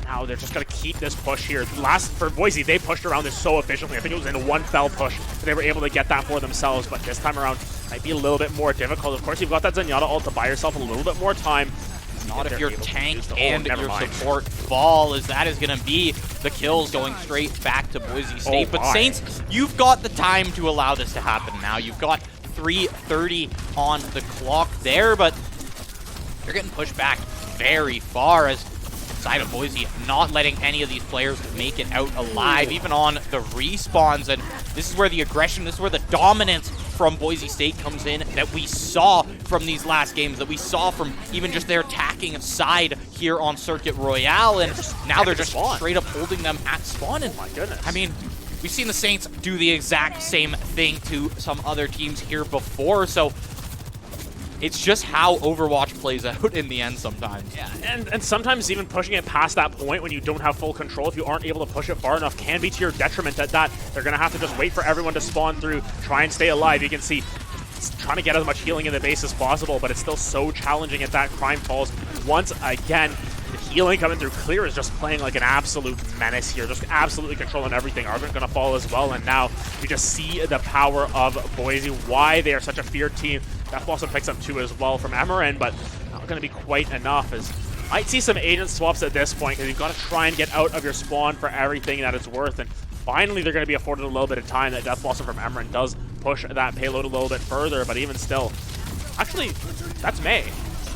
now they're just going to keep this push here. Last, for Boise, they pushed around this so efficiently. I think it was in one fell push that they were able to get that for themselves, but this time around might be a little bit more difficult. Of course, you've got that Zenyatta ult to buy yourself a little bit more time. Not if your tank and your support fall, as that is going to be the kills going straight back to Boise State. But Saints, you've got the time to allow this to happen now. You've got 3:30 on the clock there, but you're getting pushed back very far as side of Boise not letting any of these players make it out alive, even on the respawns. And this is where the aggression, this is where the dominance from Boise State comes in that we saw from these last games, that we saw from even just their attacking side here on Circuit Royale. And now they're just straight up holding them at spawn. And my goodness, I mean, we've seen the Saints do the exact same thing to some other teams here before, so it's just how Overwatch plays out in the end sometimes. Yeah, and sometimes even pushing it past that point when you don't have full control, if you aren't able to push it far enough, can be to your detriment at that. They're going to have to just wait for everyone to spawn through, try and stay alive. You can see it's trying to get as much healing in the base as possible, but it's still so challenging at that. Crime falls once again. The healing coming through. Clair is just playing like an absolute menace here, just absolutely controlling everything. Argent going to fall as well, and now you just see the power of Boise, why they are such a feared team. Death Blossom picks up 2 as well from Emerin, but not going to be quite enough, as might see some agent swaps at this point, because you've got to try and get out of your spawn for everything that it's worth, and finally they're going to be afforded a little bit of time. That Death Blossom from Emerin does push that payload a little bit further, but even still, actually, that's May.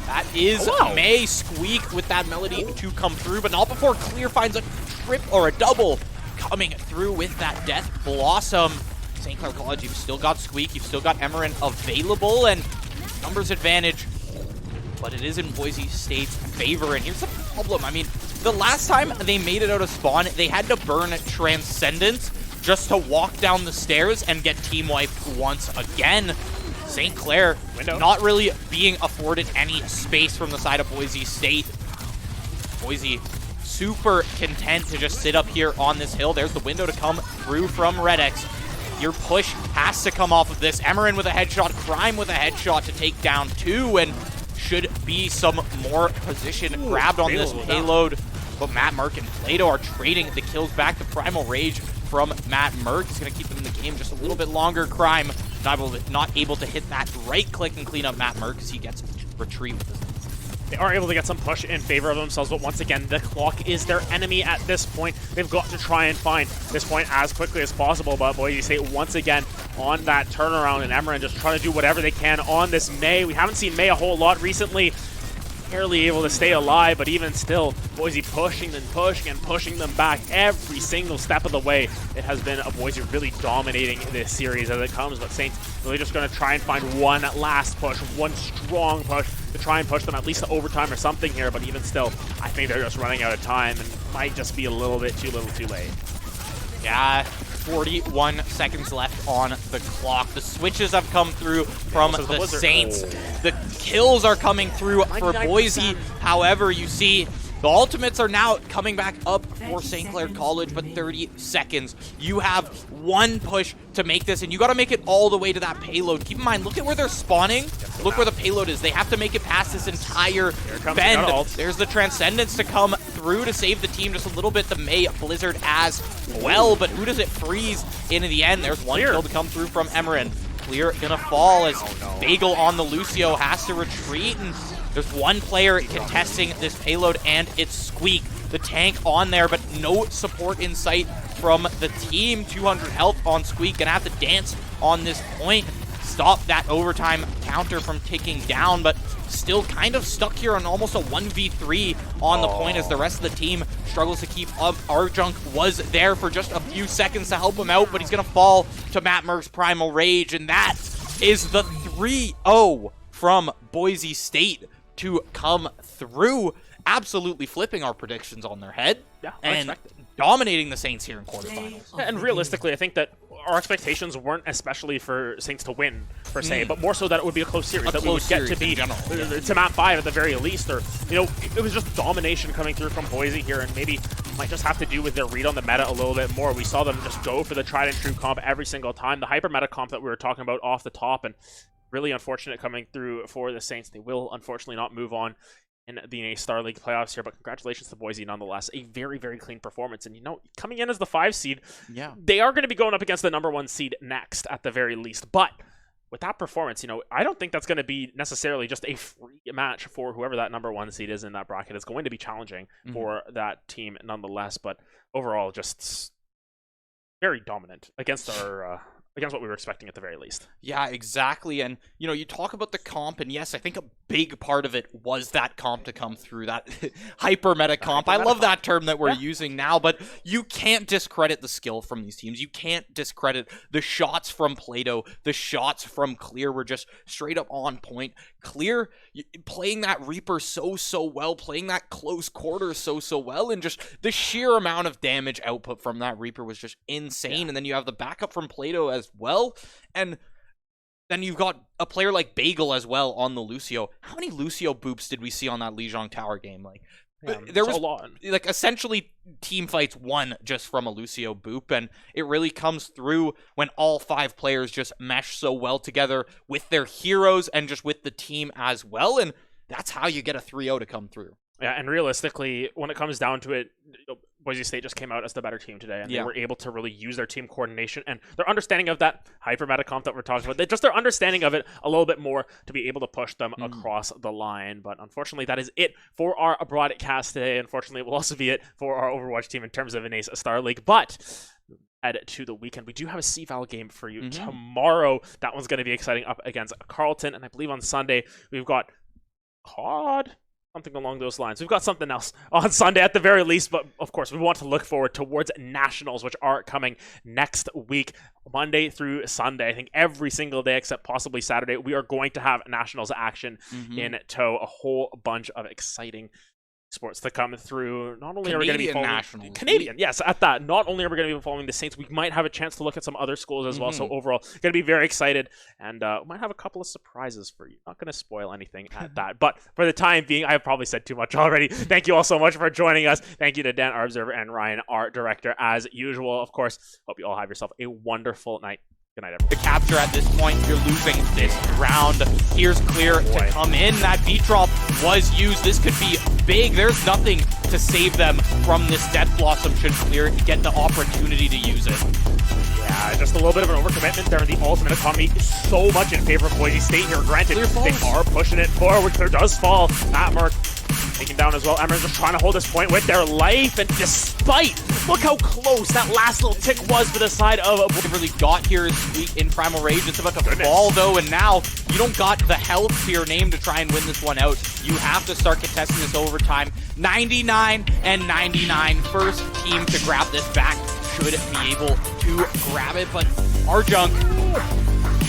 That is May. Squeak with that Melody to come through, but not before Clair finds a trip or a double coming through with that Death Blossom. St. Clair College, you've still got Squeak, you've still got Emerin available, and numbers advantage, but it is in Boise State's favor. And here's the problem. I mean, the last time they made it out of spawn, they had to burn Transcendence just to walk down the stairs and get team wiped once again. St. Clair not really being afforded any space from the side of Boise State. Boise super content to just sit up here on this hill. There's the window to come through from Redex. Your push has to come off of this. Emerin with a headshot, Crime with a headshot to take down 2, and should be some more position grabbed on this payload. But Matt Merck and Plato are trading the kills back. The Primal Rage from Matt Merck is going to keep them in the game just a little bit longer. Crime not able to hit that right click and clean up Matt Merck as he gets retrieved. They are able to get some push in favor of themselves, but once again, the clock is their enemy at this point. They've got to try and find this point as quickly as possible, but Boise State once again on that turnaround, and Emerin just trying to do whatever they can on this May. We haven't seen May a whole lot recently. Barely able to stay alive, but even still, Boise pushing and pushing and pushing them back every single step of the way. It has been a Boise really dominating this series as it comes, but Saints really just going to try and find one last push, one strong push to try and push them at least to overtime or something here, but even still, I think they're just running out of time and might just be a little bit too little too late. Yeah, 41 seconds left on the clock. The switches have come through from the Saints. The kills are coming through for 99%. Boise. However, you see the ultimates are now coming back up for St. Clair College, but 30 seconds. You have one push to make this, and you got to make it all the way to that payload. Keep in mind, look at where they're spawning. Look where the payload is. They have to make it past this entire bend. There's the Transcendence to come through to save the team just a little bit. The May Blizzard as well, but who does it freeze in the end? There's one kill to come through from Emerin. Clair gonna fall as Bagel on the Lucio has to retreat, and there's one player contesting this payload, and it's Squeak, the tank on there, but no support in sight from the team. 200 health on Squeak, gonna have to dance on this point, stop that overtime counter from ticking down, but still kind of stuck here on almost a 1v3 on the point as the rest of the team struggles to keep up. Arjunk was there for just a few seconds to help him out, but he's gonna fall to Matt Merck's Primal Rage, and that is the 3-0 from Boise State to come through, absolutely flipping our predictions on their head and dominating the Saints here in quarterfinals. Yeah, and realistically, I think that our expectations weren't especially for Saints to win, per se, but more so that it would be a close series, that we would get to be to map 5 at the very least, or, you know, it was just domination coming through from Boise here, and maybe might just have to do with their read on the meta a little bit more. We saw them just go for the tried and true comp every single time, the hyper meta comp that we were talking about off the top, and really unfortunate coming through for the Saints. They will unfortunately not move on in the NACE StarLeague playoffs here, but congratulations to Boise nonetheless. A very, very clean performance. And, you know, coming in as the 5 seed, they are going to be going up against the number 1 seed next at the very least. But with that performance, you know, I don't think that's going to be necessarily just a free match for whoever that number 1 seed is in that bracket. It's going to be challenging for that team nonetheless. But overall, just very dominant against our... against what we were expecting at the very least. Yeah, exactly. And, you know, you talk about the comp, and yes, I think a big part of it was that comp to come through, that hyper meta comp. I love that term that we're using now, but you can't discredit the skill from these teams. You can't discredit the shots from Plato. The shots from Clair were just straight up on point. Clair playing that Reaper so well, playing that close quarter so well, and just the sheer amount of damage output from that Reaper was just insane. And then you have the backup from Plato as well, and then you've got a player like Bagel as well on the Lucio. How many Lucio boops did we see on that Lijiang Tower game? Like, there was a lot. Like, essentially team fights won just from a Lucio boop, and it really comes through when all 5 players just mesh so well together with their heroes and just with the team as well, and that's how you get a 3-0 to come through. Yeah, and realistically, when it comes down to it, Boise State just came out as the better team today, and they were able to really use their team coordination and their understanding of that hyper meta comp that we're talking about. Just their understanding of it a little bit more to be able to push them across the line. But unfortunately, that is it for our broadcast today. Unfortunately, it will also be it for our Overwatch team in terms of NACE StarLeague. But add to the weekend, we do have a CVAL game for you tomorrow. That one's going to be exciting, up against Carleton, and I believe on Sunday we've got COD. Something along those lines. We've got something else on Sunday at the very least, but of course we want to look forward towards Nationals, which are coming next week, Monday through Sunday. I think every single day except possibly Saturday, we are going to have Nationals action in tow. A whole bunch of exciting sports to come through. Not only are we going to be following Canadian, yes, at that. Not only are we going to be following the Saints, we might have a chance to look at some other schools as well. So overall, going to be very excited, and we might have a couple of surprises for you. Not going to spoil anything at that, but for the time being, I've probably said too much already. Thank you all so much for joining us. Thank you to Dan, our observer, and Ryan, our director, as usual. Of course, hope you all have yourself a wonderful night. Good night, everyone. The capture at this point, you're losing this round. Here's Clair to come in. That beat drop was used. This could be big. There's nothing to save them from this Death Blossom should Clair get the opportunity to use it. Yeah, just a little bit of an overcommitment there in the ultimate economy. So much in favor of Boise State here. Granted, they are pushing it forward. Clair does fall. Matt Merck taken down as well. Emeren's just trying to hold this point with their life, and despite, look how close that last little tick was for the side of really got here is Sweet in Primal Rage. It's about to fall though, and now you don't got the health to your name to try and win this one out. You have to start contesting this overtime. 99 and 99. First team to grab this back should be able to grab it, but Arjunk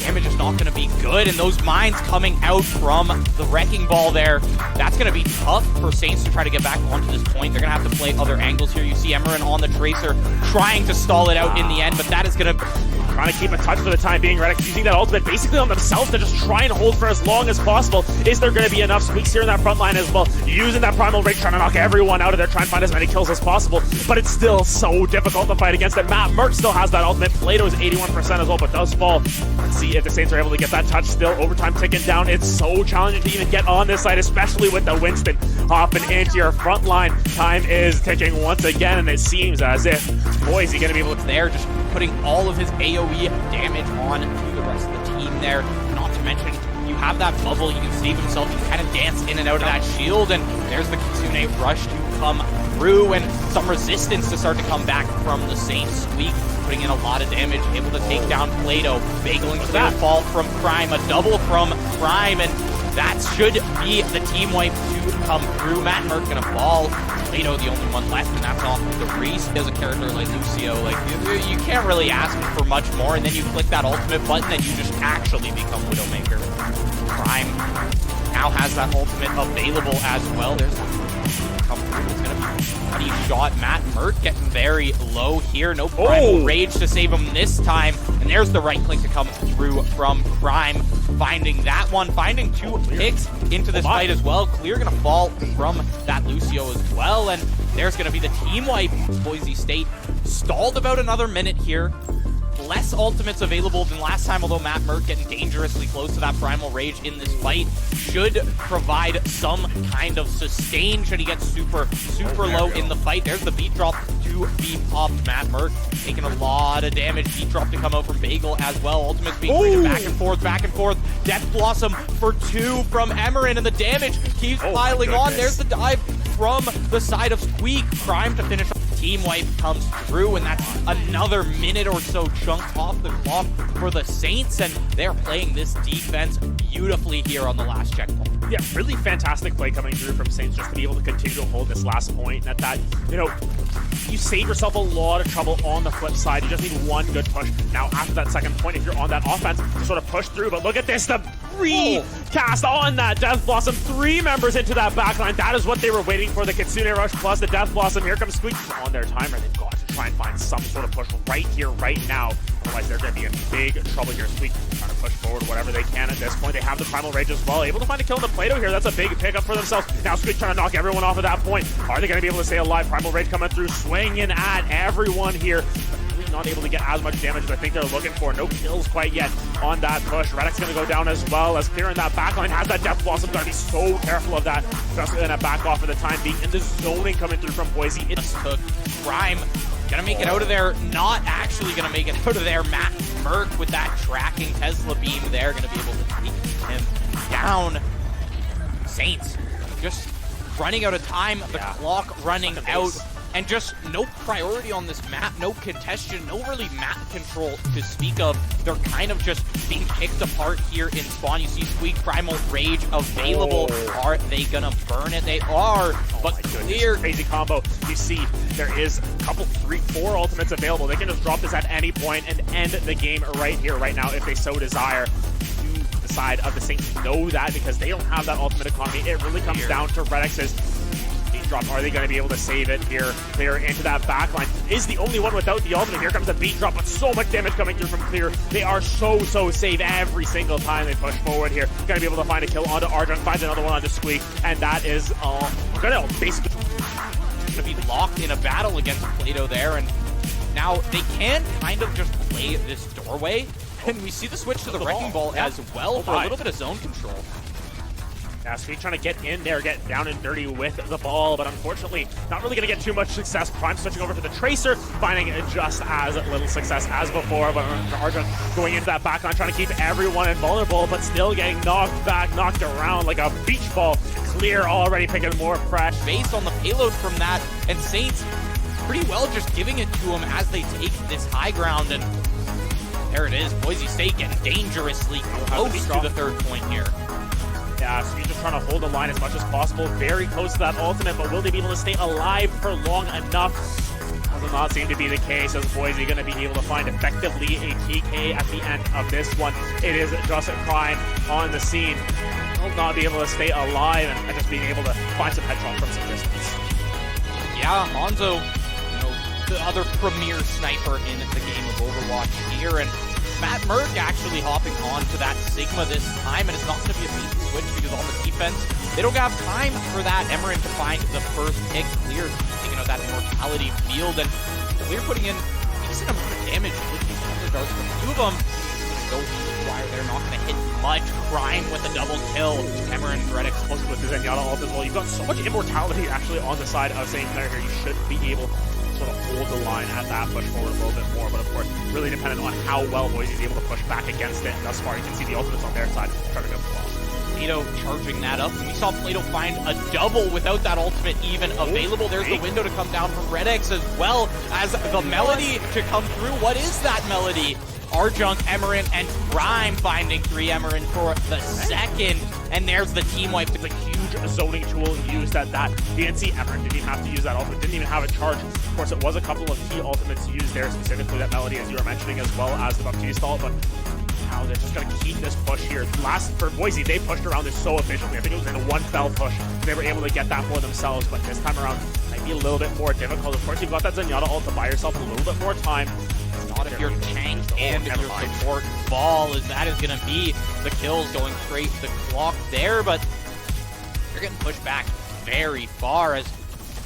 damage is not going to be good, and those mines coming out from the Wrecking Ball there, that's going to be tough for Saints to try to get back onto this point. They're going to have to play other angles here. You see Emerin on the Tracer trying to stall it out in the end, but that is going to... Trying to keep in touch for the time being. Redix using that ultimate basically on themselves to just try and hold for as long as possible. Is there going to be enough? Squeaks here in that front line as well, using that Primal Rage, trying to knock everyone out of there, trying to find as many kills as possible, but it's still so difficult to fight against it. Matt Merck still has that ultimate. Plato is 81% as well, but does fall. Let's see if the Saints are able to get that touch still. Overtime ticking down. It's so challenging to even get on this side, especially with the Winston hopping into your front line. Time is ticking once again, and it seems as if Boise going to be able to... There, just putting all of his AoE damage on to the rest of the team there. Not to mention, you have that bubble, you can save himself, you can kind of dance in and out of that shield, and there's the Kitsune rush to come through, and some resistance to start to come back from the Saints. Squeak putting in a lot of damage, able to take down Plato, bageling to that fall from Crime, a double from Crime, and that should be the team wipe to come through. Matt Merck gonna fall. Plato the only one left, and that's off the Reese. As a character like Lucio, like you can't really ask for much more, and then you click that ultimate button and you just actually become Widowmaker. Prime now has that ultimate available as well. There's come through. It's gonna be money shot. Matt Merck getting very low here. No Primal Rage to save him this time. And there's the right click to come through from Crime. Finding that one, finding two picks into this fight as well. Clair gonna fall from that Lucio as well. And there's gonna be the team wipe. Boise State stalled about another minute here. Less ultimates available than last time, although Matt Merck getting dangerously close to that Primal Rage in this fight should provide some kind of sustain should he get super low in the fight. There's the beat drop to be popped. Matt Merck taking a lot of damage. Beat drop to come out from Bagel as well. Ultimates being traded back and forth. Death Blossom for 2 from Emerin, and the damage keeps piling on. There's the dive from the side of Squeak. Crime to finish. Team wipe comes through, and that's another minute or so chunked off the clock for the Saints, and they're playing this defense beautifully here on the last checkpoint. Yeah, really fantastic play coming through from Saints just to be able to continue to hold this last point. And at that, you know, you save yourself a lot of trouble on the flip side. You just need one good push. Now, after that second point, if you're on that offense, you sort of push through. But look at this, the recast on that Death Blossom. 3 members into that backline. That is what they were waiting for, the Kitsune Rush plus the Death Blossom. Here comes Squeak on their timer. They've got to try and find some sort of push right here, right now. Otherwise, they're going to be in big trouble here. Squeak trying to push forward whatever they can at this point. They have the Primal Rage as well. Able to find a kill in the Plato here. That's a big pickup for themselves. Now Squeak trying to knock everyone off at that point. Are they going to be able to stay alive? Primal Rage coming through, swinging at everyone here. Not able to get as much damage as I think they're looking for. No kills quite yet on that push. Reddick's going to go down as well as Clair in that backline has that Death Blossom. Got to be so careful of that. Just going to back off for the time being. And the zoning coming through from Boise. It's took Prime. Gonna make it out of there. Not actually gonna make it out of there. Matt Merck with that tracking Tesla beam there. Gonna be able to take him down. Saints just running out of time. The clock running out. And just no priority on this map, no contention, no really map control to speak of. They're kind of just being picked apart here in spawn. You see Squeak, Primal Rage available. Are they gonna burn it? They are, but Clair. Crazy combo. You see, there is a couple, 3, 4 ultimates available. They can just drop this at any point and end the game right here, right now, if they so desire. The side of the Saints know that because they don't have that ultimate economy. It really comes down to Redx's drop. Are they going to be able to save it here? Clair into that backline. Is the only one without the ultimate. Here comes the beat drop, but so much damage coming through from Clair. They are so safe every single time they push forward here. Going to be able to find a kill onto Arjun, finds another one onto Squeak, and that is going to basically be locked in a battle against Plato there, and now they can kind of just play this doorway, and we see the switch to the Wrecking Ball as well for a little bit of zone control. Yeah, Squeak trying to get in there, get down and dirty with the ball, but unfortunately, not really going to get too much success. Prime switching over to the Tracer, finding just as little success as before, but Arjun going into that backline, trying to keep everyone invulnerable, but still getting knocked back, knocked around like a beach ball. Clair already picking more pressure. Based on the payload from that, and Saints pretty well just giving it to him as they take this high ground, and there it is. Boise State getting dangerously close to the third point here. Yeah, so he's just trying to hold the line as much as possible. Very close to that ultimate, but will they be able to stay alive for long enough? Does not seem to be the case, as Boise going to be able to find effectively a TK at the end of this one. It is just Prime on the scene. Will not be able to stay alive and just being able to find some headshots from some distance. Yeah, Monzo, the other premier sniper in the game of Overwatch here, and Matt Merck actually hopping on to that Sigma this time, and it's not going to be a beat switch because on the defense, they don't have time for that Emerin to find the first pick. Clear taking out that mortality field, and Clear putting in a decent amount of damage with these darts. The two of them go wire. They're not going to hit much. Prime with a double kill. Emerin Redix close with the Zenyatta ult as well. You've got so much immortality actually on the side of St. Clair here. You should be able sort of hold the line at that, push forward a little bit more, but of course, really dependent on how well Boise is able to push back against it. And thus far, you can see the ultimates on their side starting to fall. Plato charging that up. We saw Plato find a double without that ultimate even available. There's the window to come down from Redix as well as the melody to come through. What is that melody? Arjunk, Emerin, and Prime finding 3 Emerin for the second. And there's the team wipe. It's a huge zoning tool used at that. You didn't see Emerin didn't even have to use that ultimate, didn't even have a charge. Of course, it was a couple of key ultimates used there, specifically that melody, as you were mentioning, as well as the Baptiste stall, but now they're just going to keep this push here. Last, for Boise, they pushed around this so efficiently. I think it was in a one fell push. They were able to get that for themselves, but this time around, might be a little bit more difficult. Of course, you've got that Zenyatta ult to buy yourself a little bit more time. Not if you're tanked and if you're support ball, as that is going to be the kills going straight to the clock there, but you're getting pushed back very far as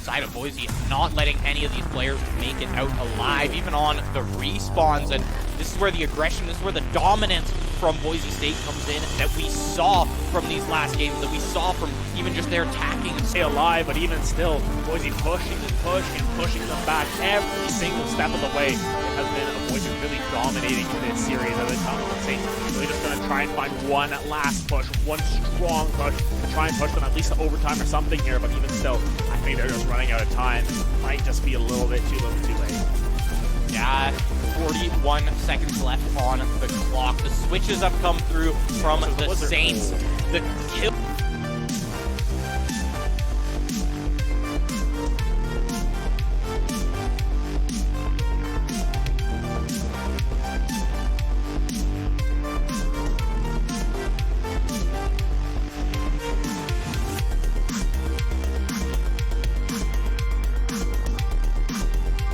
side of Boise not letting any of these players make it out alive, even on the respawns. And this is where the aggression, this is where the dominance from Boise State comes in that we saw from these last games, that we saw from even just their attacking. Stay alive, but even still, Boise pushing and pushing them back every single step of the way. It has been Boise really dominating this series at the time. Really just going to try and find one last push, one strong push to try and push them at least to overtime or something here, but even still, I think they're just running out of time. Might just be a little bit too little too late. Yeah, 41 seconds left on the clock. The switches have come through from the Saints. The kill